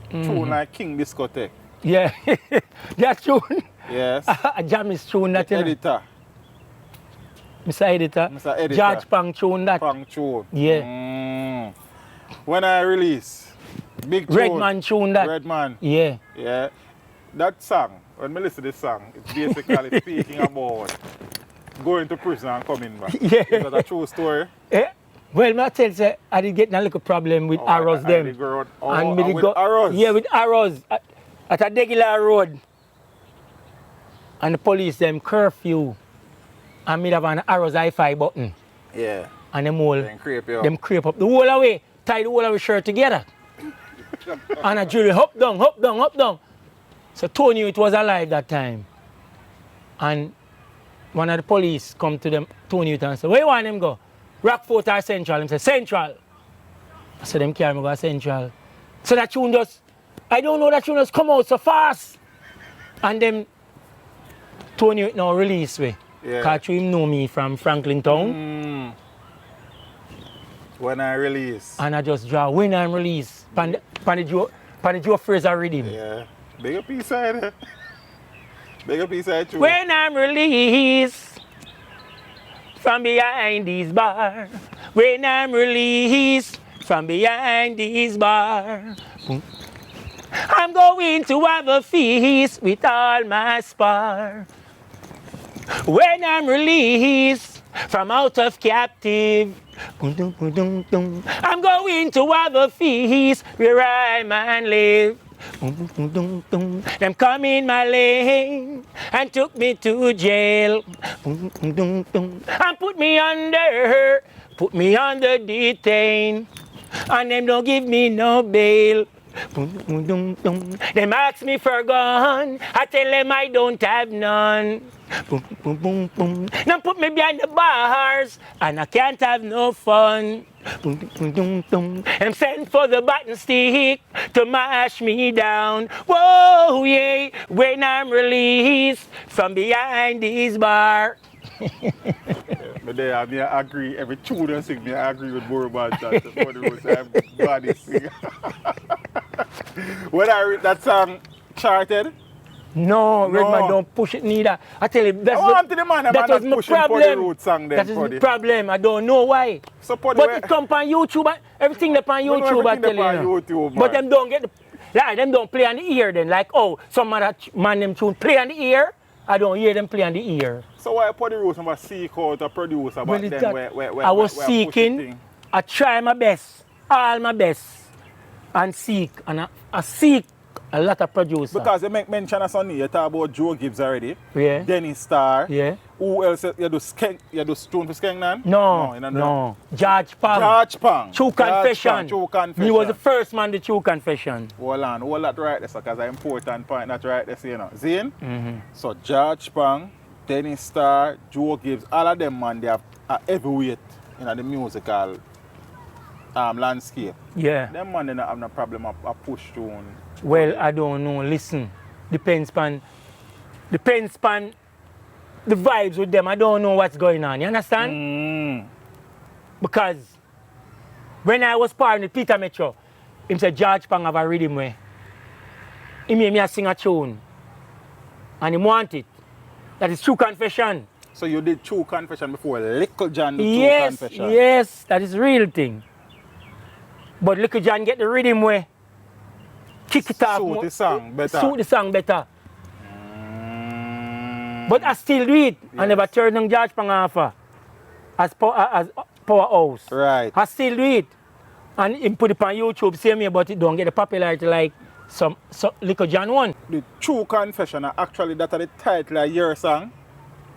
Tune like King Discotheque. Yeah. That tune. Yes. A Jammy's tune that, you know. Editor. Mr. Editor. Mr. Editor. George Pang tune that. Pang tune. Yeah. When I release, big tune. Redman tune that. Redman. Yeah. Yeah. That song, when I listen to this song, it's basically speaking about going to prison and coming back. Yeah. Is that a true story? Eh? Well, I tell you, I did get a little problem with arrows them. And with arrows? Yeah, with arrows. At a regular road. And the police them curfew. And me have an arrows hi-fi button. Yeah. and them all, Then crepe you up. them crepe up the whole away, tie the whole of the shirt together. And I drill it up, down, up, down, up, down. So Tony, it was alive that time. And one of the police come to them, Tony and say, where you want them go? Rockfort or Central? Him say, Central. I said, them carry me go to Central. So that tune just, I don't know that tune just come out so fast. And then Tony now release me. Yeah. Because him know me from Franklin Town. When I release. And I just draw when I'm released. Pan the Joe Fraser rhythm. Yeah. Bigger piece side. Bigger piece side too. When I'm released from behind these bars. When I'm released from behind these bars. I'm going to have a feast with all my spar. When I'm released from out of captive, I'm going to have a feast where I man live. Them come in my lane and took me to jail and put me under detain, and them don't give me no bail. Them ask me for a gun, I tell them I don't have none. Now put me behind the bars, and I can't have no fun. Them send for the button stick to mash me down. Whoa, yeah, when I'm released from behind this bar. But there, I agree. Every tune I sing, I agree with more about that. For the roots, I'm body singer. When I read that song charted, no, Redman don't push it neither. I tell you, that's that was my problem. Roots song then, that is the problem. I don't know why. So but it come on YouTube, everything that's on YouTube, I tell you. YouTube, but them don't get the, like, them don't play on the ear then. Like, oh, some other man them tune play on the ear. I don't hear them play on the ear. So why Potty Roots and seek out a producer about well, them where I was seeking, I try my best, all my best, and seek, and I seek a lot of producers. Because you make mention of Sonny, you talk about Joe Gibbs already, yeah. Denny Star, yeah. Who else? You do Stone for Skeng Nan? No. George Pang. True Confession. He was the first man to True Confession. Hold that right there, because an important point that right there, you know. Zane? So George Pang, Denny Star, Joe Gibbs, all of them, man, they have a heavyweight in the musical landscape. Yeah. Them man, they don't have no problem of push tune. Well, I don't know. Listen, depends on the vibes with them. I don't know what's going on. You understand? Because when I was part with Peter Metro, him said George Pang have a rhythm where he made me sing a tune, and he want it. That is True Confession. So you did True Confession before Little John did True Confession? Yes, that is real thing. But Little John get the rhythm where kick it off. Suit the song better. Suit the song better. But I still do it. Yes. I never turn on George Pang off as powerhouse. Right. I still do it. And he put it on YouTube, same me, but it don't get the popularity like some Little John one. The True Confession are actually that are the title of your song?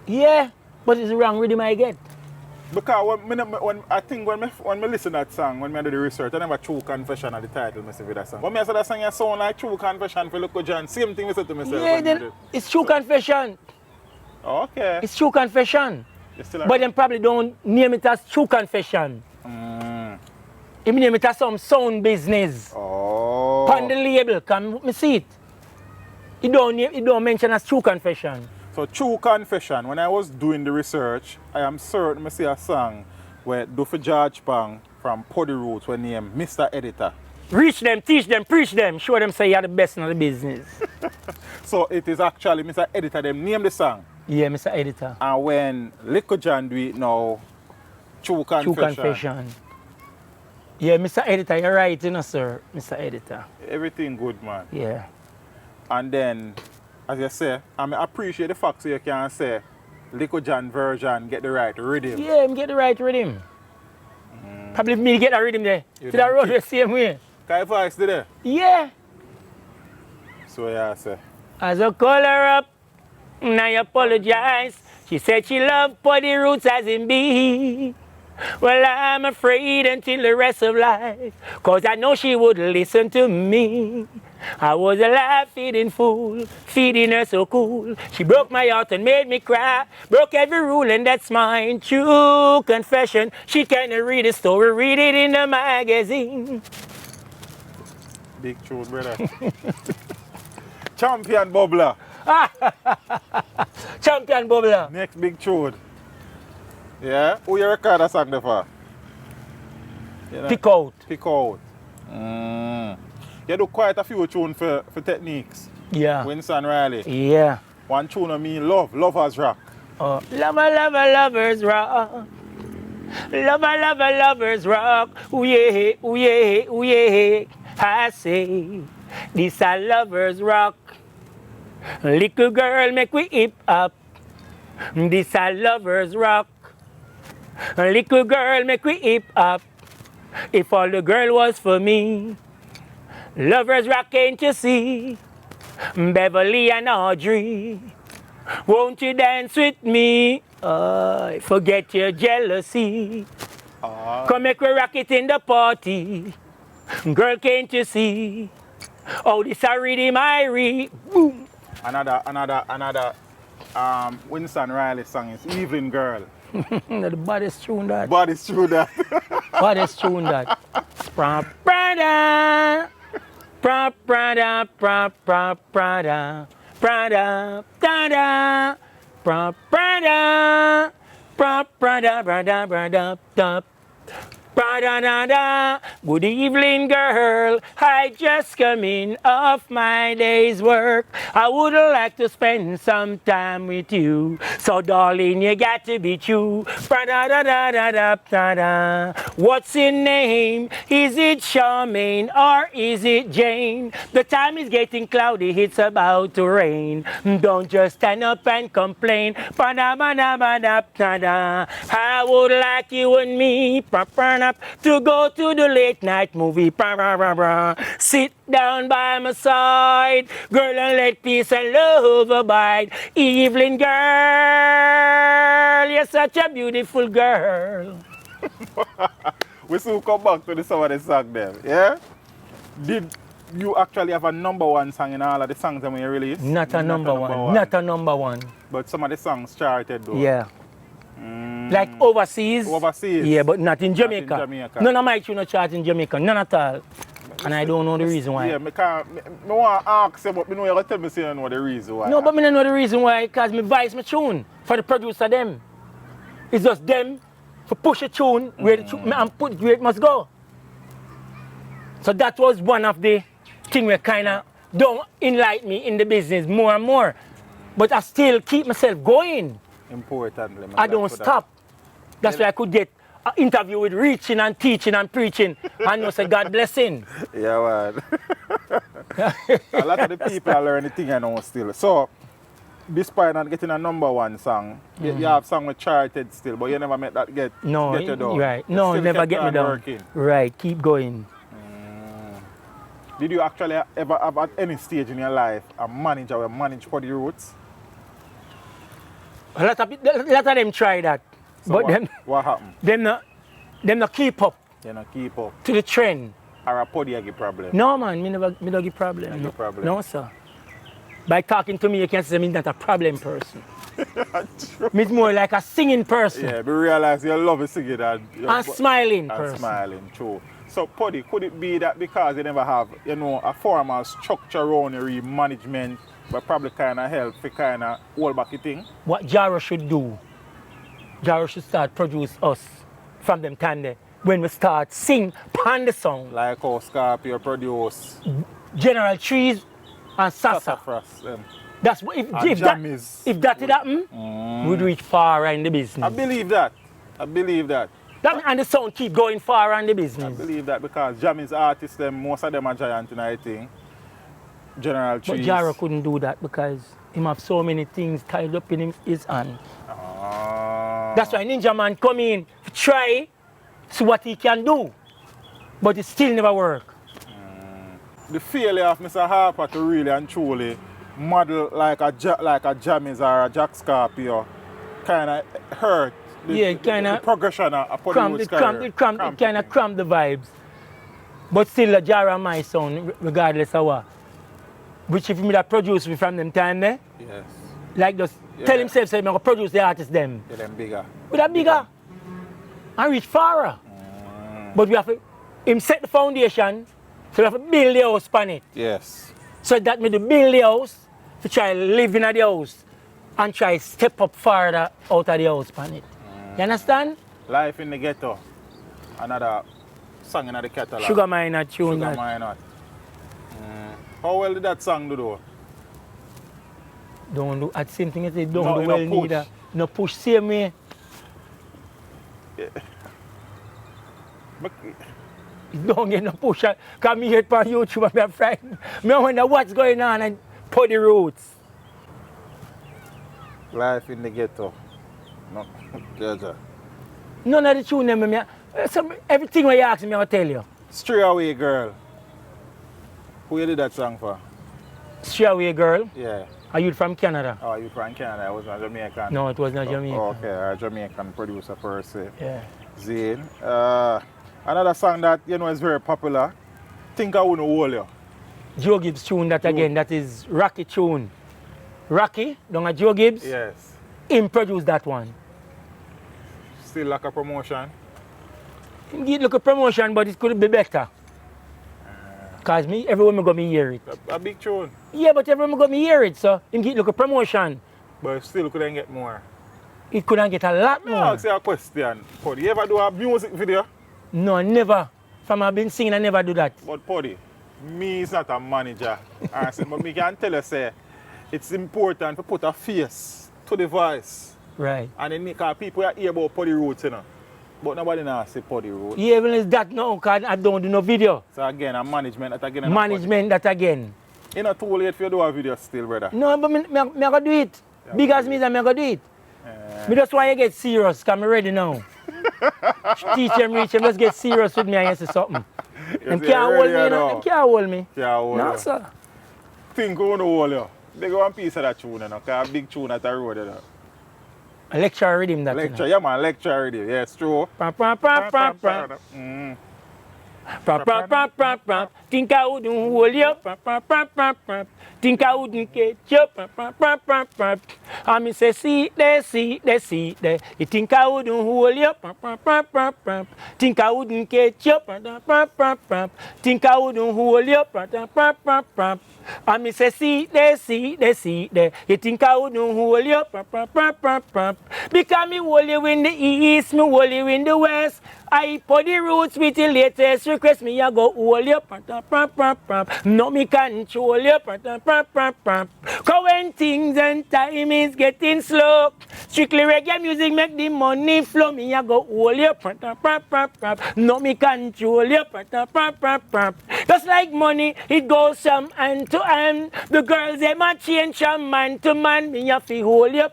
Yeah, but it's the wrong rhythm I get. Because when I listen to that song, when I do the research, I never True Confession at the title myself with that song. When I say that song, you sound like True Confession for Little John. Same thing I said to myself. Yeah, then it's True Confession. Okay. It's True Confession. But them probably don't name it as True Confession. They name it as some sound business. Oh. On the label, can me see it. It don't mention as True Confession. So True Confession, when I was doing the research, I am certain I see a song where do for George Pang from PUDDY Roots when named Mr. Editor. Reach them, teach them, preach them, show them say you're the best in the business. So it is actually Mr. Editor, them name the song. Yeah, Mr. Editor. And when Little John do it now, True Confession. True Confession. Yeah, Mr. Editor, you're right, you know, sir, Mr. Editor. Everything good, man. Yeah. And then, as you say, I appreciate the fact so you can say Little John version get the right rhythm. Yeah, him get the right rhythm. Probably me get the rhythm there. To that road the same way. Can you voice there? Yeah. So yeah, I say. As I call her up, and I apologize. She said she loved Potty Roots as in be. Well, I'm afraid until the rest of life, 'cause I know she would listen to me. I was a life-feeding fool, feeding her so cool. She broke my heart and made me cry, broke every rule and that's mine. True confession, she can't read the story, read it in the magazine. Big tune, brother. Champion bubbler. Champion bubbler. Next big tune. Yeah? Who you record a song there for? You know? Pick out. Pick out. You do quite a few tunes for techniques. Yeah. Winston Riley. Yeah. One tune of me love, Lovers Rock. Lovers rock. Lovers rock. Ooh yeah, ooh yeah, ooh yeah. I say, this a lovers rock. Little girl make we hip up. This a lovers rock. Little girl make we hip up. If all the girl was for me. Lovers rock, can't you see? Beverly and Audrey. Won't you dance with me? Forget your jealousy. Come make we rock it in the party. Girl, can't you see? Oh, this a rhythm I read. Boom. Another Winston Riley song is Evening Girl. The baddest tune that. But it's true that. Baddest tune that. Prada. Prada. Prada. Prada. Prada. Prada. Prada. Prada. Prada. Ba-da-da-da. Good evening, girl. I just come in off my day's work. I would like to spend some time with you. So, darling, you got to be true. Ba-da-da-da-da-da-da. What's your name? Is it Charmaine or is it Jane? The time is getting cloudy. It's about to rain. Don't just stand up and complain. Ba-da-ba-da-ba-da-da-da. I would like you and me to go to the late night movie. Sit down by my side, girl, and let peace and love abide. Evelyn girl, you're such a beautiful girl. We soon come back to some of the song then, yeah? Did you actually have a #1 song in all of the songs that you released? Not a number one. Not a number one. But some of the songs charted though. Yeah. Like overseas. Overseas. Yeah, but not in Jamaica. Not in Jamaica. None of my tunes chart in Jamaica. None at all. And I don't know the reason why. Yeah, I want to ask you, but I know you're going to tell me say you know the reason why. No, but I don't know the reason why, because I voice my tune for the producer them. It's just them to push a tune where the tune and put where it must go. So that was one of the things where kind of don't enlighten me in the business more and more. But I still keep myself going. Importantly. I don't stop. That's why I could get an interview with reaching and teaching and preaching and you say God blessing. Yeah, man. A lot of the people are learning the thing I know still. So, despite not getting a #1 song, you have song with charted still, but you never met that get you down. Right. No, you never get me down. Working. Right, keep going. Did you actually ever have at any stage in your life a manager or manage PUDDY Roots? A lot of them try that. So but what happened? Them not keep up You not keep up. to the trend. Or a PUDDY a problem? No man, me don't get problem. No problem. No sir. By talking to me you can say I'm not a problem person. Me more like a singing person. Yeah, but realize you love singing and smiling and person. smiling, true. So PUDDY, could it be that because you never have, a formal structure around your management, but probably kind of help to kind of hold back the thing? What Jaro should do, Jaro should start produce us from them time there. When we start sing pan the song. Like how Scorpio produce General Trees and Sasa. Sassafras. That's what if that did happen, we'd reach far in the business. I believe that. That and the sound keep going far in the I business. believe that because Jammy's artists, most of them are giant in I think. General But Trees. Jaro couldn't do that because he have so many things tied up in his hand. That's why Ninja Man come in, try, see what he can do. But it still never work. The failure of Mr. Harper to really and truly model like a Jammy's or a Jack Scorpio kind of hurt The progression of Potty Roots it kind of cramp the vibes. But still a Jara my sound, regardless of what. Which if me that produce me from them time there, yes. like just tell himself say I'm gonna produce the artist them. Yeah, them bigger. With a bigger and reach farther. But we have to him set the foundation, so we have to build the house on it. Yes. So that me to build the house, to try live in the house and try step up farther out of the house on it. You understand? Life in the Ghetto. Another song in the catalog. Sugar Miner tune. Sugar Miner. How well did that song do though? Don't do at same thing as they don't do well neither. No push same way. Yeah. Don't get no push. Come here on YouTube and my friend. I wonder what's going on and Poddy Roots. Life in the Ghetto. No, Georgia. None of the tune them. Everything what you ask me, I'll tell you. Stray Away Girl. Who you did that song for? Stray Away Girl? Yeah. Are you from Canada? Oh, you from Canada? I was not Jamaican. No, it was not Jamaican. Oh, okay, a Jamaican producer per se. Yeah. Zane. Another song that you know is very popular. Think I Wanna Hold You. Joe Gibbs tune that again. That is Rocky tune. Rocky, don't a Joe Gibbs? Yes. Him produced that one. Still like a promotion. Him give look a promotion, but it could be better. Cause me, everyone me go me hear it. A big tune. Yeah, but everyone me go me hear it, so him give look a promotion. But still couldn't get more. It couldn't get a lot more. I'll ask you a question. Potty, you ever do a music video? No, never. From I've been singing, I never do that. But Potty, me is not a manager. But me can tell you, say, it's important to put a face to the voice. Right. And then because people hear about Potty Roots, you know. But nobody knows say Potty Roots. Yeah, even is that no, because I don't do no video. So again, a management that again. Management that again. You're not too late for you to do a video still, brother. No, but me gonna do it. Yeah, Big as me, I'm gonna do it. Me just want you get serious, because I'm ready now. Teach them, reach them, let's get serious with me and you say something. Them can't hold me, you know. Them can't hold me. Can't hold No, you. sir. Think you wanna hold you. They go one piece of that tune, you know, because a big tune at the road, you know. A lecture rhythm that. Lecture, yeah man, lecture already. Yeah, it's true. Think I wouldn't hold you. Think I wouldn't catch you. And me say, see there. You think I wouldn't hold you. Think I wouldn't catch you. Think I wouldn't hold you. And me say, see there. You think I wouldn't hold you. Because me hold you in the east, me hold you in the west. I Poddy Roots with the latest request, me I go hold you. No me control you. Cause when things and time is getting slow, strictly reggae music make the money flow. Me I go hold you. No me control you. Just like money, it goes from hand to hand. The girls they might change from man to man. Me have to hold you.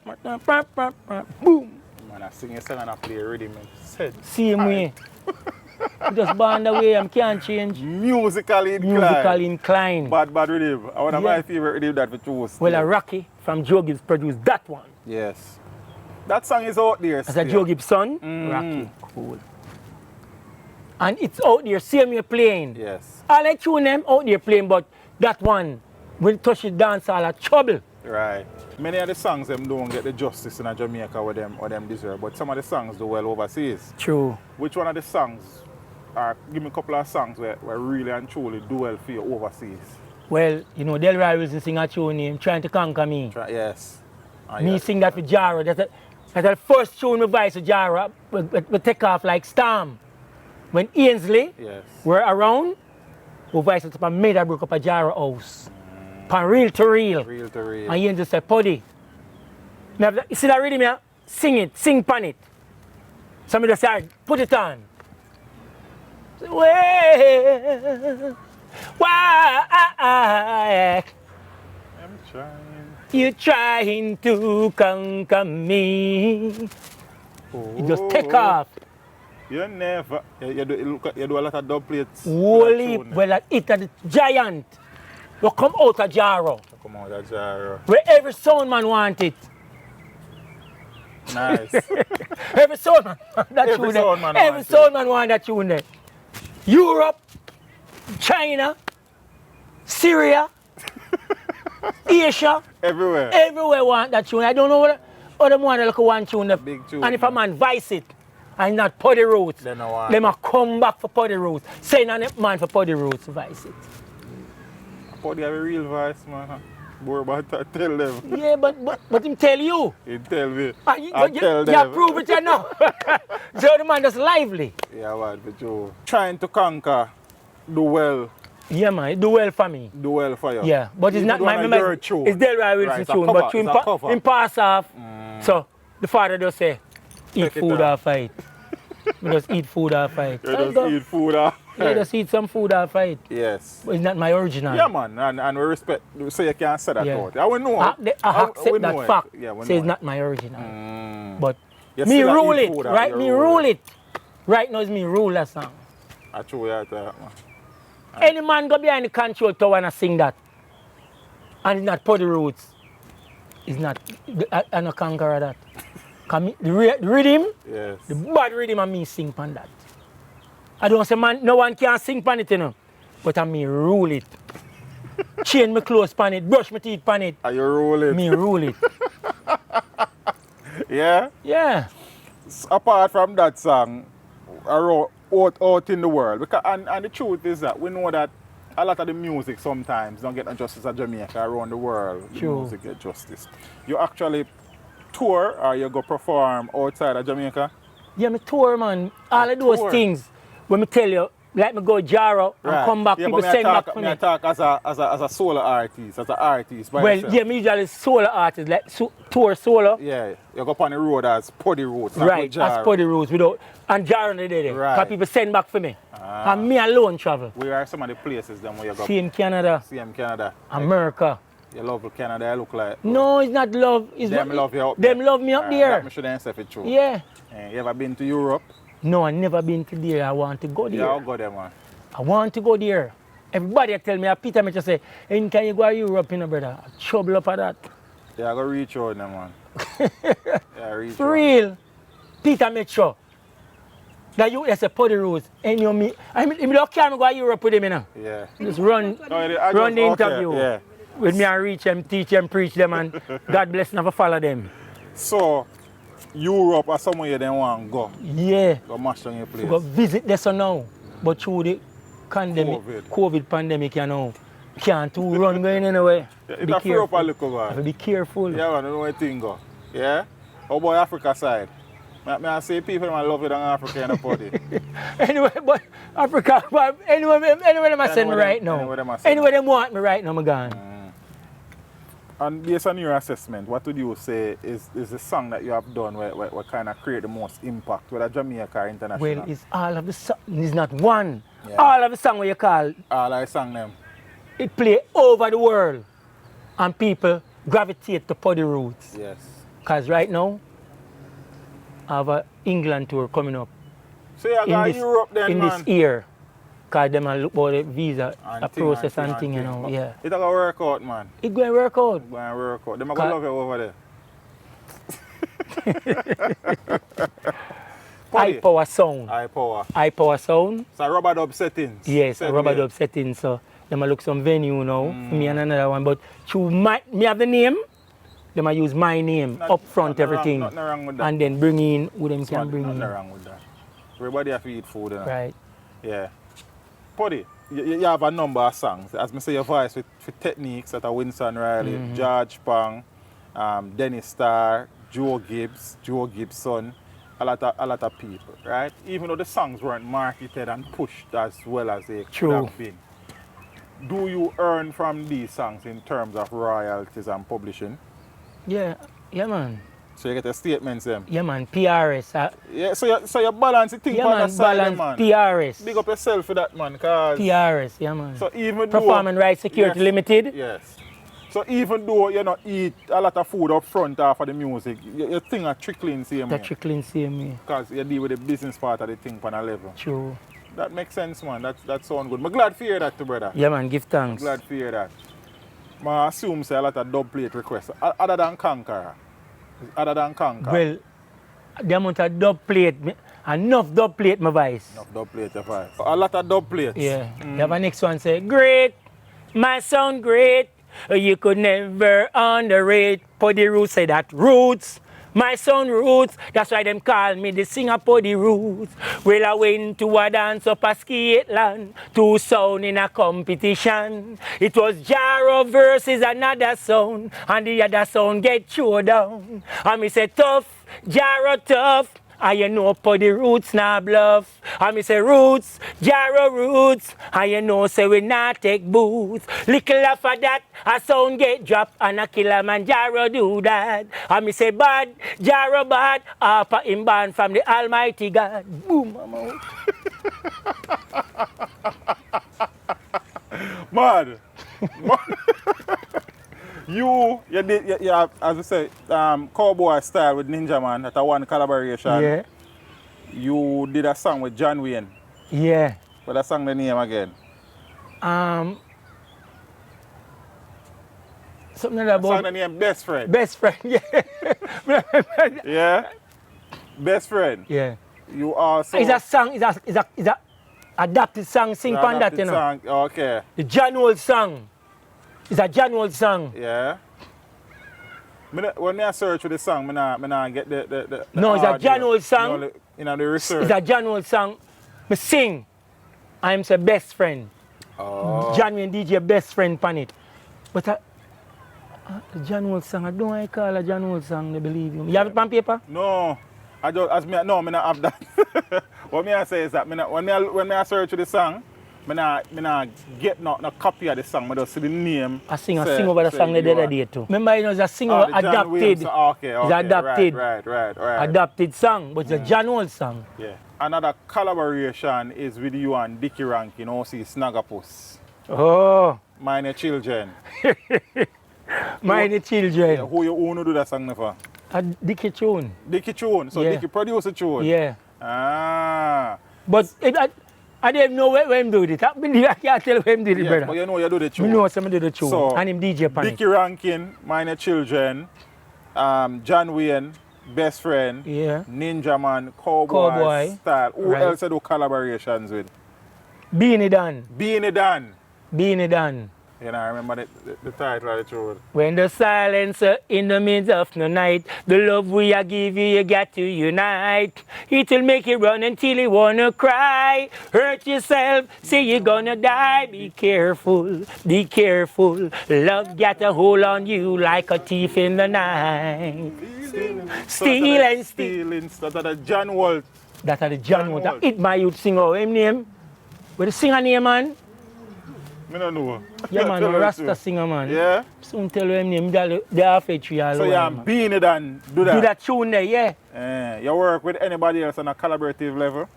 Boom. Man, I sing a song and I play rhythm. Same way. Just born the way I can't change. Musically inclined. Bad rhythm. One of my favorite rhythm that we choose. Well, a Rocky from Joe Gibbs produced that one. Yes. That song is out there. As a Joe Gibbs son, Rocky. Cool. And it's out there, same way playing. Yes. All I tune them out there playing, but that one will touch the dance all a trouble. Right. Many of the songs them don't get the justice in Jamaica what them deserve, but some of the songs do well overseas. True. Which one of the songs give me a couple of songs where really and truly do well for you overseas? Well, you know, Delroy Wilson sing a tune name, Trying to Conquer Me. Yes. Me yes. sing that with Jara. That's the first tune we voice with Jara. We take off like Storm. When Ainsley were around, we voice it up and made a broke up a Jara house. Pan real to real. Real to real. And Ainsley said, Poddy, you see that rhythm here? Sing pan it. Somebody just said, put it on. Well, why? I'm trying. You trying to conquer me. Oh. You just take off. You never. You do a lot of dub plates. Holy, well, it's a giant. You come out of Jaro. Come out of Jaro. Where every sound man want it. Nice. Every soul man want that Every tune there. soul man Every want soul it. man want that tune there. Europe, China, Syria, Asia, everywhere want that tune. I don't know what other one look one tune there. Big tune. And if a man vice it and not Poddy Roots, They no want they must come back for Poddy Roots. Send a man for Poddy Roots to vice it. Poddy have a real voice, man. Huh? Boy, but I tell them. Yeah, but him tell you. He tell me. You tell them. You prove it, you know. So the man just lively. Yeah, man, for sure. Trying to conquer, do well. Yeah, man, it do well for me. Do well for you. Yeah, but it's not my remember. It's Delroy Wilson it's a tune, cover, but it's him pass off. So the father just say, eat Take it food down. or fight. We just eat food or fight. You just eat food. Yeah, just eat some food or fight. Yes. But it's not my original. Yeah, man, and we respect, so you can't say that Yeah. out. I will know. I accept we that know it. fact. Yeah, we Say know it's it. not my original. But You me still rule eat it, food, right? you Me rule it. Right now it's me rule that song. I true you man. Any man go behind the control tower and I sing that. And it's not Poddy Roots. It's not, I no conquer that. The rhythm, Yes. the bad rhythm and me sing pan that. I don't say man, no one can sing pan it, you know. But I me rule it. Chain my clothes pan it, brush my teeth pan it. Are you rolling? Me rule it. Yeah? Yeah. Apart from that song, out in the world, because, and the truth is that we know that a lot of the music sometimes don't get no justice at Jamaica, around the world. The True. music get justice. You actually tour or you go perform outside of Jamaica? Yeah, me tour, man. All of those tour. things, when me tell you, like me go Jaro and come back, Yeah, people but send back for me. I talk as a solo artist, as an artist by Well, yourself. yeah, me usually solo artist, like tour solo. Yeah, you go on the road as Poddy Roots. not Right, with Jaro. as Poddy Roots without and Jaro they did it. Right. Because people send back for me. And me alone travel. Where are some of the places then where you go? See in Canada, CM Canada. America. You love Canada, you look like. No, it's not love. It's Them not, love you up Them there. love me up That there. me shouldn't say it true. Yeah. You ever been to Europe? No, I never been to there. I want to go there. Yeah, I'll go there, man. I want to go there. Everybody tell me, Peter, me just say, hey, can you go to Europe, you know, brother? I trouble up at that. Yeah, I go reach out there, man. Yeah, reach For out. real. Peter make sure that you as a Poddy Roots and you me. I mean, don't care me go to Europe with him, you know. Yeah. Just run, I run the just- okay, interview yeah. with me and reach them, teach them, preach them, and God bless never follow them. So, Europe or somewhere you don't want to go. Yeah, Go mash down your place. we go visit there so now, but through the pandemic, COVID pandemic, you know, can't too run going anywhere. It's a free up a little, Have to man. be careful. Yeah, man, I know where thing go. Yeah? How about Africa side? I say people man love it on Africa and the party. Anyway, but Africa, but anywhere them I send me Anywhere right them- now. anywhere them a send Anywhere them want me right now, I'm gone. And based on your assessment, what would you say is the song that you have done where kind of create the most impact, whether Jamaica or international? Well, it's all of the song. It's not one. Yeah. All of the song what you call, All I sang them. it play over the world. And people gravitate to Poddy Roots. Yes. Because right now, I have an England tour coming up. So you got Europe then, in man. this year. Because them a look about the visa, And a thing, process and and thing, you know. But Yeah. It going to work out, man. It going to work out. Go and work out. Them going to love you over there. High power sound. High power. High power sound. So rubber dub settings. Yes, a Set rubber way. dub setting. So them a look some venue now. Me and another one. But through me have the name. Them a use my name up front, everything. Nothing wrong with that. And then bring in who them can bring Nothing in. wrong with that. Everybody have to eat food. You know? Right. Yeah. Poddy, you have a number of songs. As I say, your voice with techniques that are Winston Riley, George Pang, Dennis Starr, Joe Gibson, a lot of people, right? Even though the songs weren't marketed and pushed as well as they could have been. Do you earn from these songs in terms of royalties and publishing? Yeah, man. So you get the statements them? Yeah, man. PRS. Yeah, so you balance the thing Yeah, on man. the side, Balance man. PRS. Big up yourself for that, man, cause PRS, yeah, man. so even though Performance Rights Security Yes. Limited. Yes. So even though you not eat a lot of food up front after the music, your thing are trickling same The way. trickling same way. Because you deal with the business part of the thing on a level. True. That makes sense, man. That sounds good. I'm glad to hear that, too, brother. Yeah, man. Give thanks. Glad to hear that. I assume say a lot of dub plate requests. Other than Conqueror. Well, the amount of dub plate, enough dub plate my voice. Enough dub plate your voice. A lot of dub plates. Yeah. You have a next one say, great, my sound great. You could never underrate. Poddy Roots say that. Roots. My son Roots, that's why them call me the singer Poddy Roots. Well, I went to a dance up a skate land, 2 sound in a competition. It was Jaro versus another sound, and the other sound get thrown down. And me say tough, Jaro tough. And you know Poddy Roots nah bluff. And me say Roots, Jaro Roots. And you know say we not take boots. Little after that, a sound get dropped and a Kilimanjaro do that. And me say bad, Jaro bad. Upper him born from the Almighty God. Boom, I'm out. Mad. You did, as I say, Cowboy Style with Ninja Man, that one collaboration. Yeah. You did a song with John Wayne. Yeah. But I sang the name again. Something about... Song the name Best Friend. Best Friend, yeah. Yeah? Best Friend. Yeah. You also... It's a song, it's a adapted song, sing on that, you know. Song. Okay. The John Old song. It's a John Old song. Yeah. When I search for the song, I get the no, it's a John Old song. You know, the research. It's a John Old song. I sing. I'm say best friend. Oh. John Wayne DJ best friend pan it. But the John Old song, I don't want to call a John Old song, they believe you. You have it on paper? No. I not have that. What I say is that when I search for the song, I get no copy of the song, I just see the name. I sing over the song the other day too. Remember, you know, it's a singer adapted. Okay, it's adapted. Right. Adapted song, but it's a John Old song. Yeah. Another collaboration is with you and Dickie Rankin, see Snaggapus. Oh. Minor Children. Minor Children. Yeah, who you do that song for? Dickie Tune. Dickie Tune. So yeah. Dickie produce a tune. Yeah. Ah. But I don't know where him do it. I can't tell where him do it, yes, brother. But you know you do the tune. I know somebody do the tune. So, and him DJ pan Dickie Rankin, Minor Children, John Wayne, Best Friend, yeah. Ninja Man, Cowboy Style. Who else do collaborations with? Beanie Dan. Beanie Dan. You know, I remember the title of the tune. When the silence in the midst of the night, the love we are give you got to unite. It'll make you run until you wanna cry. Hurt yourself, say you're gonna die. Be careful, be careful. Love got a hold on you like a thief in the night. Stealing. That's the John Walt. That's the John Walt. It my youth singer, him name. What the singer name, man? I don't know. Yeah, man, a Rasta singer, man. Yeah? Soon tell him name, they are factory all so over. So you're Beanie Dan, do that? Do that tune there, yeah. You work with anybody else on a collaborative level?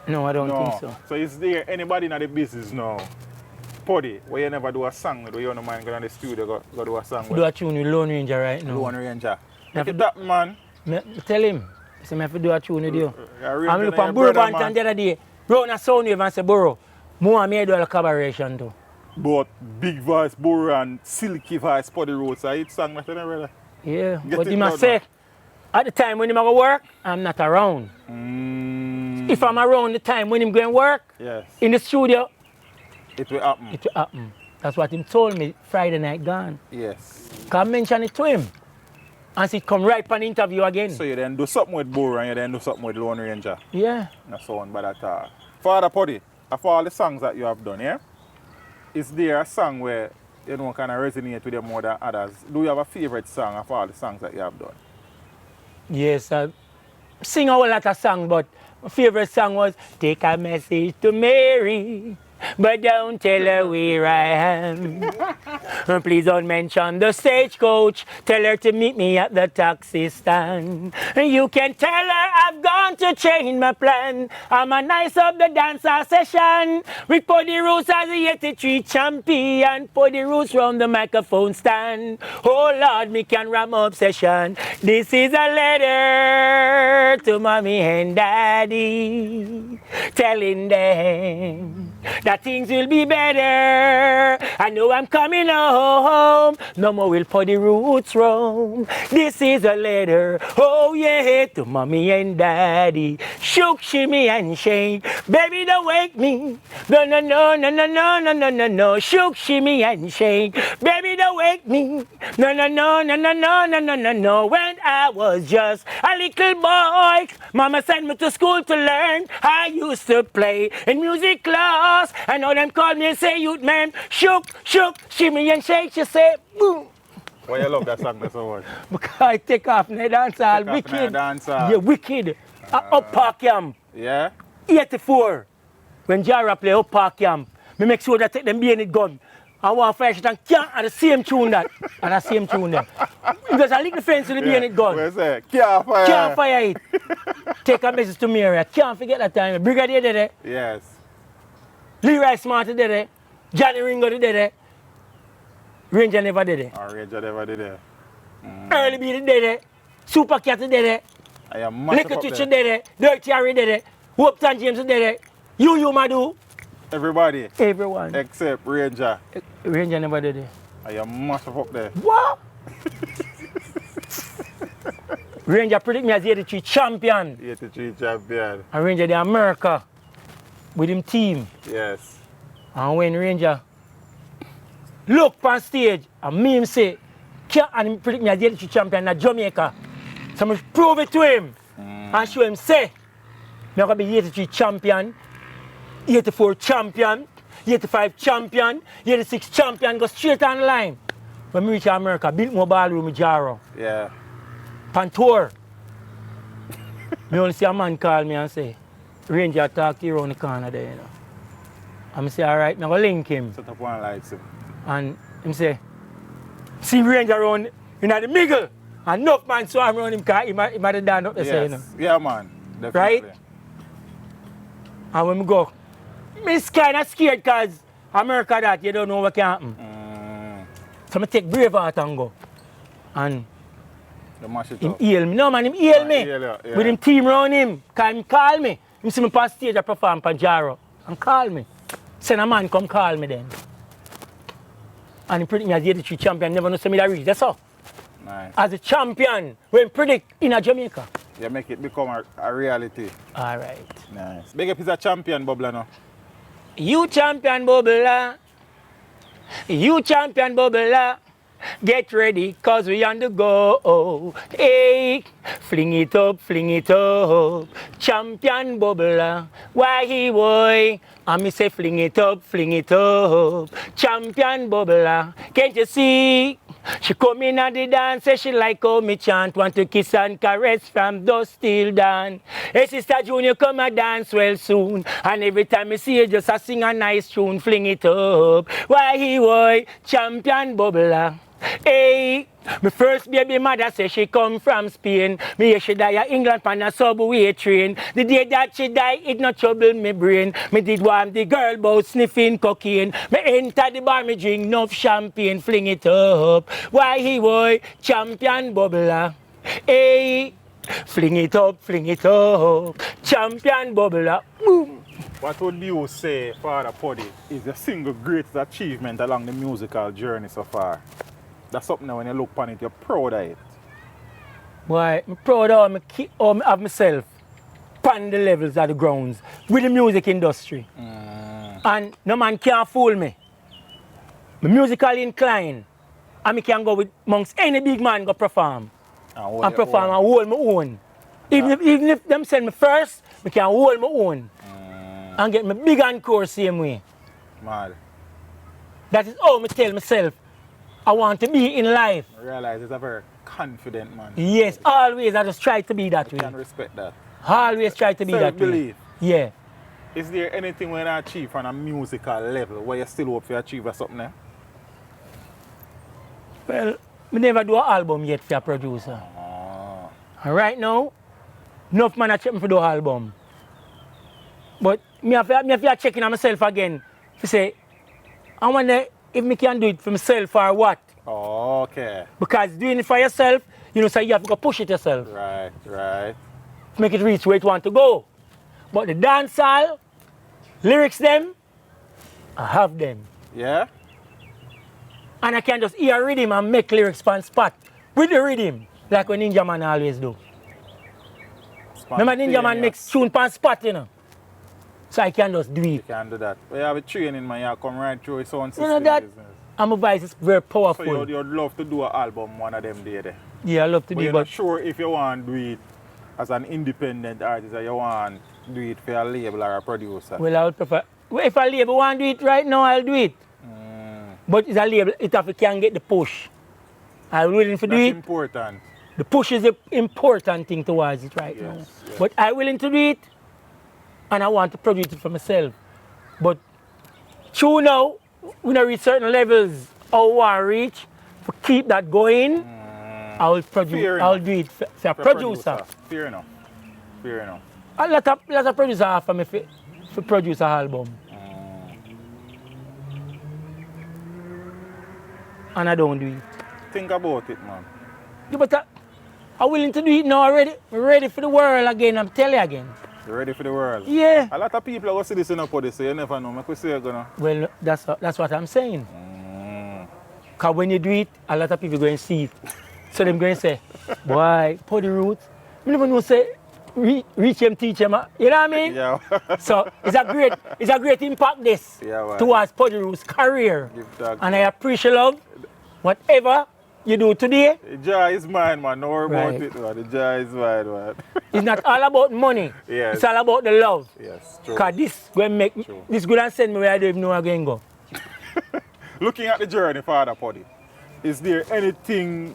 No, I don't think so. So is there anybody in the business now? Potty, where you never do a song with, you don't mind going to the studio, go do a song with? Do a tune with Lone Ranger right now. Lone Ranger. Make it that, man. Tell him. I have to do a tune with you. I'm looking for Burro Bantan the other day. Bro, na sound wave and say, Burro, more me do a collaboration too. But big voice, Burro and silky voice, Poddy Roots, I hit song like that, brother. Yeah, but he must say, at the time when he go work, I'm not around. If I'm around the time when him going work, yes. In the studio, it will happen. It will happen. That's what he told me Friday night gone. Yes. Because I mentioned it to him. And he come right for an interview again. So you then do something with Burro and you then do something with Lone Ranger. Yeah. That's so on by that. Father Potty, of all the songs that you have done, yeah? Is there a song where you know kind of resonate with you more than others? Do you have a favorite song of all the songs that you have done? Yes, I sing a whole lot of songs, but my favorite song was Take a Message to Mary, but don't tell her where I am. Please don't mention the stagecoach. Tell her to meet me at the taxi stand. You can tell her I've gone to change my plan. I'm a nice up the dancer session. With Poddy Roots as the 83 champion. Poddy Roots round the microphone stand. Oh Lord, me can ram obsession. This is a letter to mommy and daddy, telling them that things will be better. I know I'm coming home. No more will Poddy Roots roam. This is a letter, oh yeah, to mommy and daddy. Shook, shimmy and shake. Baby, don't wake me. No, no, no, no, no, no, no, no, no, no. Shook, shimmy and shake. Baby, don't wake me. No, no, no, no, no, no, no, no, no, no. When I was just a little boy, mama sent me to school to learn. I used to play in music class. I know them call me and say, youth man, shook, shook, shimmy and shake. She say, boom. Why you love that song so much? Because I take off in the dancehall, wicked. Yeah, wicked. Up Park Camp. Yeah? 84. When Jara play Up Park Camp, me make sure that take them being it gun. I want flash it and can't at the same tune that. And the same tune there. Because I lick the fence with the being it gun. Where's that? Can't fire. Can't fire it. Take a message to Mary. I can't forget that time. Brigadier did it. Yes. Leroy Smart did it. Johnny Ringo did it. Ranger never did it. Oh, Ranger never did it. Early Beat did it. Super Cat did it. I am massive Little up Twitcher there. did it. Dirty Harry did it. Hope Tan James did it. You Madu. Everybody. Everyone. Except Ranger. Ranger never did it. I am massive up there. What? Ranger predict me as 83 champion. 83 champion. And Ranger the America with him team. Yes. And when Ranger look on stage and me him say, and him predict me as 83 champion in Jamaica. So I prove it to him and show him say, I'm going to be 83 champion, 84 champion, 85 champion, 86 champion, go straight on the line. When I reach America, built my ballroom with Jaro. Yeah. Pantour. Me only see a man call me and say, Ranger talk to you around the corner there, you know. And I say, all right, I'm going to link him. Set up one lights. And him say, see Ranger around in the middle. And enough man swarm around him because he might have done up there, Yes. you know. Yeah, man. Definitely. Right? And when we go, I'm kind of scared because America that you don't know what can happen. So I take Braveheart and go. And The mash it him up. heal me. No man, him heal me. Heal you, yeah. With him team around him. Because him call me. Him see me on stage I perform for Jaro. And call me. Send a man come call me then. And he predict me as 83 champion. Never know see me that reach. That's all. Nice. As a champion, when predict in a Jamaica. You make it become a reality. All right. Nice. Big up is a champion, Bubbler, no? You champion bubbler. You champion bubbler. Get ready, cause we on the go. Hey, fling it up, fling it up. Champion bubbler. Why he boy? And me say fling it up, fling it up. Champion bubbler. Can't you see? She come in at the dance, say she like how me chant. Want to kiss and caress from dusk till dawn. Hey, Sister Junior, come and dance well soon. And every time I see her, just a sing a nice tune, fling it up. Why he boy? Champion bubbler. Hey, my first baby mother say she come from Spain. Me hear she die in England on a subway train. The day that she die, it not trouble me brain. Me did warm the girl bout sniffing cocaine. Me enter the bar, me drink enough champagne, fling it up. Why he boy? Champion bubbler. Hey, fling it up, champion bubbler. Boom. What would you say, Father Poddy, is the single greatest achievement along the musical journey so far? That's something that when you look upon it, you're proud of it. Boy, I'm proud of how I have myself on the levels of the grounds with the music industry. And no man can't fool me. I'm musically inclined. And I can go with amongst any big man go perform. And perform and hold my own. Even if them send me first, I can hold my own. And get my big encore same way. Mad. That is how I tell myself I want to be in life. I realize he's a very confident man. Yes, always I just try to be that I way. can respect that. Always try to be that way. Self-belief. Yeah. Is there anything when I achieve on a musical level where you still hope to achieve or something there? Well, I never do an album yet for a producer. And right now, enough man a check me for do an album. But me have to check in on myself again to say, I wonder if me can do it for myself or what. Oh, okay. Because doing it for yourself, you know, so you have to go push it yourself. Right, right. To make it reach where it want to go. But the dancehall, lyrics them, I have them. Yeah? And I can just hear a rhythm and make lyrics on spot with the rhythm, like what Ninja Man always do. Remember Ninja Man makes tune on spot, you know. So I can just do it. You can do that. But you have a training, man. You come right through your sound system. You know that? Business. And my voice is very powerful. So you'd love to do an album one of them days there. Yeah, I love to But do it. you're not sure if you want to do it as an independent artist or you want to do it for a label or a producer. Well, I would prefer. Well, if a label want to do it right now, I'll do it. But it's a label, if it can get the push. I'm willing to do it. That's important. The push is the important thing towards it right now. Yes. But I'm willing to do it, and I want to produce it for myself. But true now, when I reach certain levels, I want to reach, to keep that going, I'll produce. I'll do it for a producer. Fair enough. Fair enough. A lot of producers offer me to produce an album. And I don't do it. Think about it, man. Yeah, but I'm willing to do it now already. I'm ready for the world again, I'm telling you again. You ready for the world? Yeah. A lot of people are going to see this in a Potty, so you never know. I say you're gonna. Well, that's what I'm saying. Because when you do it, a lot of people going to see it. So they're going to say, boy, Poddy Roots. I never know, say, reach him, teach him. You know what I mean? Yeah. So it's a great impact this towards Poddy Roots' career. And I appreciate love. Whatever you do today. The joy is mine, man. Don't worry about it, man. The joy is mine, man. It's not all about money. Yes. It's all about the love. Yes, true. Because this will make this good and send me where I don't even know where I'm going to go. Looking at the journey, Father Potty, is there anything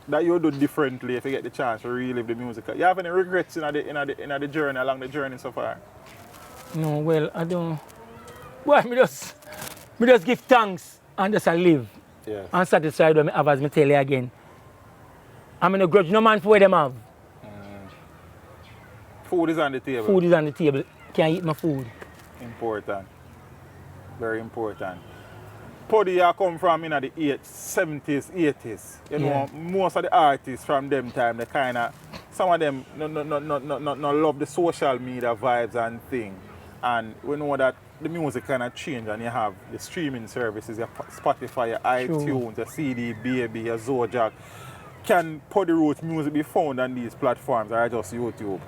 that you do differently if you get the chance to relive the music? You have any regrets in the journey, along the journey so far? No, well, I don't. Well, me just give thanks and just I live. Yes. I'm satisfied with me have, as me tell you again. I'm in a grudge no man for what them have. Food is on the table. Food is on the table. Can't eat my food. Important. Very important. Potty you come from in the 70s, 80s. You know, most of the artists from them time, they kind of, some of them no love the social media vibes and thing. And we know that the music kind of change and you have the streaming services, your Spotify, your iTunes, your CD Baby, your Zojak. Can Poddy Roots music be found on these platforms or just YouTube?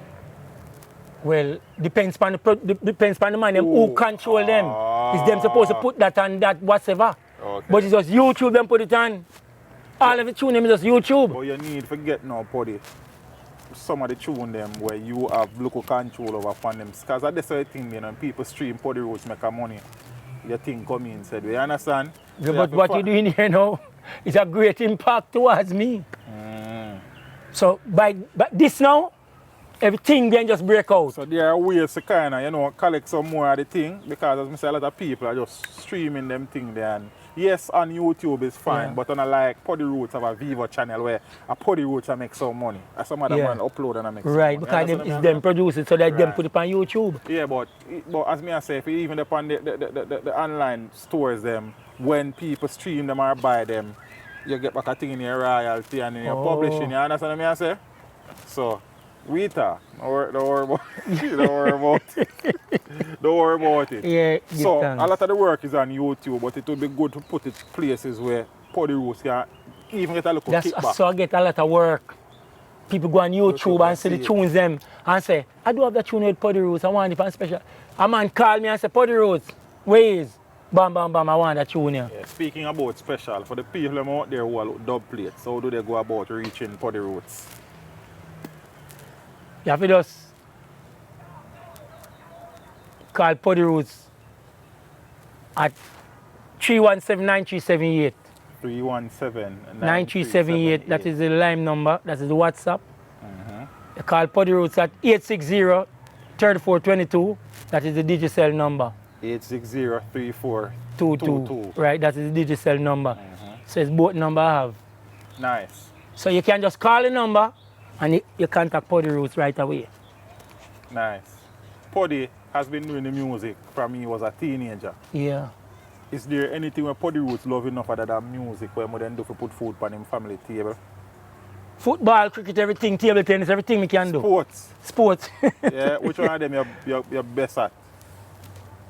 Well, depends on the man them who control them. Is them supposed to put that on that whatever. Okay. But it's just YouTube them put it on. All of the tune them is just YouTube. But you need to forget now, Potty, some of the tune them where you have local control over from them. Because that's the thing, you know, people stream Poddy Roots make a money. Your thing come in, said, you understand? Yeah, but what you're doing here now is a great impact towards me. So by this now, everything can just break out. So there are ways to kind of, you know, collect some more of the thing because as I say, a lot of people are just streaming them thing there. And yes, on YouTube is fine, but on a like Poddy Roots have a Vivo channel where a Poddy Roots I make some money. As some other man upload and I make some money. Right, because it's them produce it so that them put it on YouTube. Yeah, but as me I say, if you even upon the online stores them, when people stream them or buy them, you get back a thing in your royalty and in your publishing, you understand what I say? So we talk. Don't worry about it. Don't worry about it. Don't worry about it. Yeah, so a lot of the work is on YouTube, but it would be good to put it places where Poddy Roots can even get a little kickback. So I get a lot of work. People go on YouTube and see the tunes them and say, I do have that tune with Poddy Roots, I want it for special. A man call me and say, Poddy Roots, where is? Bam, bam, bam, I want that tune here. Yeah, speaking about special, for the people out there who are dub plates, how do they go about reaching Poddy Roots? You have to just call Poddy Roots at 317-9378. 317-9378. That is the line number, that is the WhatsApp. You call Poddy Roots at 860-3422, that is the Digicel number. 860-3422. Right, that is the Digicel number. So it's both number I have. Nice. So you can just call the number and you contact Poddy Roots right away. Nice. Poddy has been doing the music from he was a teenager. Yeah. Is there anything where Poddy Roots love enough other than music where more than do to put food on him family table? Football, cricket, everything, table tennis, everything we can do. Sports. Sports. Yeah, which one of them you're best at?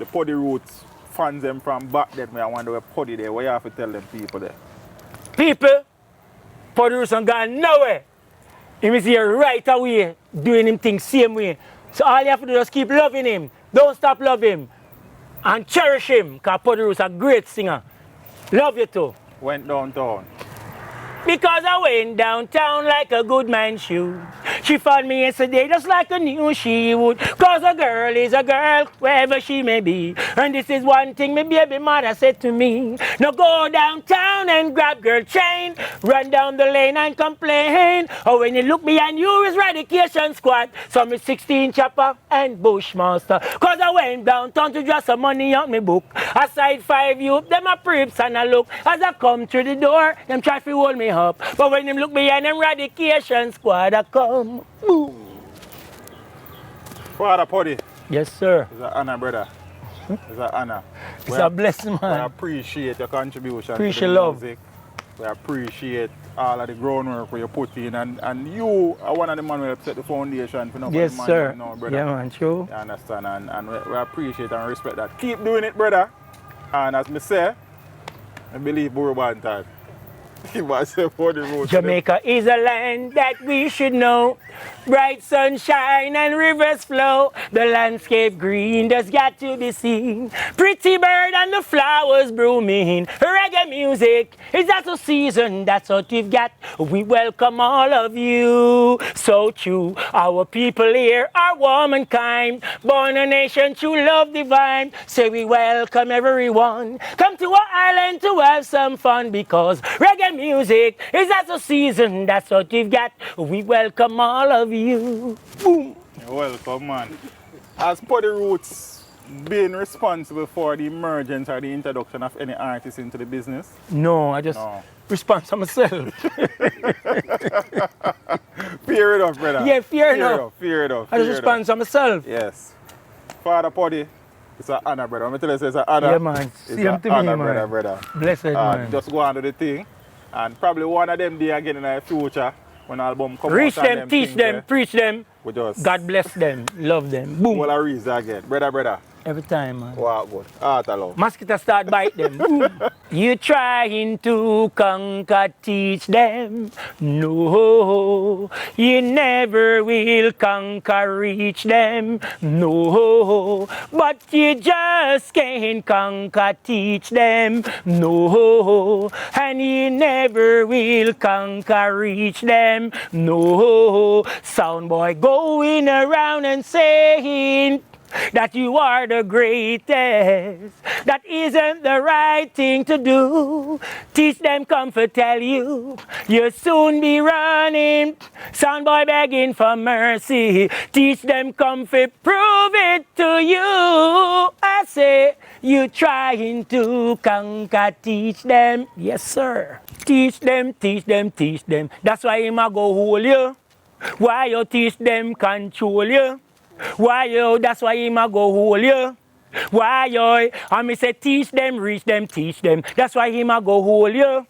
the Poddy Roots fans them from back then, I wonder where Poddy there. What you have to tell them people there? People, Poddy Roots ain't gone nowhere. He is here right away, doing him things same way. So all you have to do is keep loving him. Don't stop loving him. And cherish him, because Poddy Roots is a great singer. Love you too. Went downtown. Because I went downtown like a good man should. She found me yesterday just like I knew she would. Cause a girl is a girl, wherever she may be. And this is one thing my baby mother said to me. Now go downtown and grab girl chain. Run down the lane and complain. Or when you look behind you is Radication Squad. Some is 16 Chopper and Bushmaster. Cause I went downtown to draw some money out my book. Aside 5 youth, them a preps and a look. As I come through the door, them try to hold me up. But when them look behind them Radication Squad, I come. Boom. Father Poddy. Yes, sir. It's an honor, brother. It's an honor. It's a blessing, We man. appreciate your contribution Appreciate to the love. music. We appreciate all of the groundwork you put in. And you are one of the men who set the foundation for nobody. Yes, man sir. now, brother. Yeah, man, true. You understand? And we appreciate and respect that. Keep doing it, brother. And as me say, I believe Bourbon time. Jamaica is a land that we should know. Bright sunshine and rivers flow. The landscape green that's got to be seen. Pretty bird and the flowers blooming. Reggae music is that a season, that's what we've got. We welcome all of you. So true, our people here are warm and kind. Born a nation, true love divine. Say we welcome everyone. Come to our island to have some fun because reggae music is that a season, that's what we've got. We welcome all of you. Boom. You're welcome, man. Has Poddy Roots been responsible for the emergence or the introduction of any artist into the business? No, I just respond to myself. Fear enough, brother. Yeah, fear enough. Fear enough. I just respond to myself. Yes. Father Poddy, it's an honor, brother. I'm going to tell you, it's an honor. Yeah, man. It's Same an to me, honor, man. brother. Blessed, man. Just go on to the thing. And probably one of them day again in the future, when the album comes out. Reach them, teach them, preach them. We just God bless them, love them. Boom. Well, I reach again. Brother. Every time, man. Wow, good. Heart alone. Mosquito start bite them. Boom. You trying to conquer, teach them. No, you never will conquer, reach them. No, but you just can't conquer, teach them. No, and you never will conquer, reach them. No, sound boy going around and saying that you are the greatest. That isn't the right thing to do. Teach them, comfort, tell you. You'll soon be running. Soundboy begging for mercy. Teach them, comfort, prove it to you. I say, you trying to conquer, teach them. Yes, sir. Teach them, teach them, teach them. That's why him a go hold you. Why you teach them, control you. Why yo, that's why him a go hold you. Why yo, and me say teach them, reach them, teach them. That's why him a go hold you.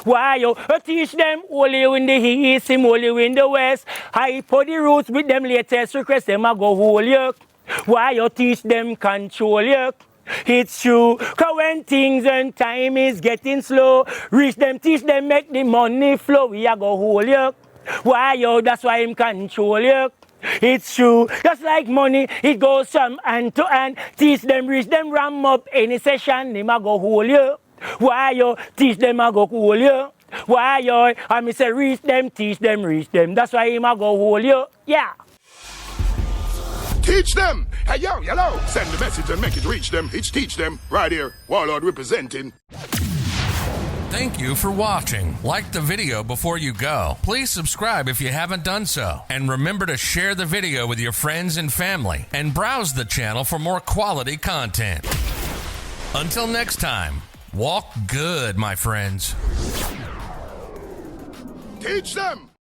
Why yo, teach them, hold you in the east, him hold you in the west. I put the roots with them latest requests, them a go hold you. Why you teach them, control you. It's true, cause when things and time is getting slow, reach them, teach them, make the money flow, we a go hold you. Why yo, that's why him control you. It's true, just like money, it goes from hand to hand. Teach them, reach them, ram up any session, him a go hold you. Why yo, teach them, a go hold you. Why yo, I me say reach them, teach them, reach them. That's why him a go hold you, yeah. Teach them. Hey, yo, hello. Send the message and make it reach them. It's teach them. Right here. Warlord representing. Thank you for watching. Like the video before you go. Please subscribe if you haven't done so. And remember to share the video with your friends and family. And browse the channel for more quality content. Until next time, walk good, my friends. Teach them.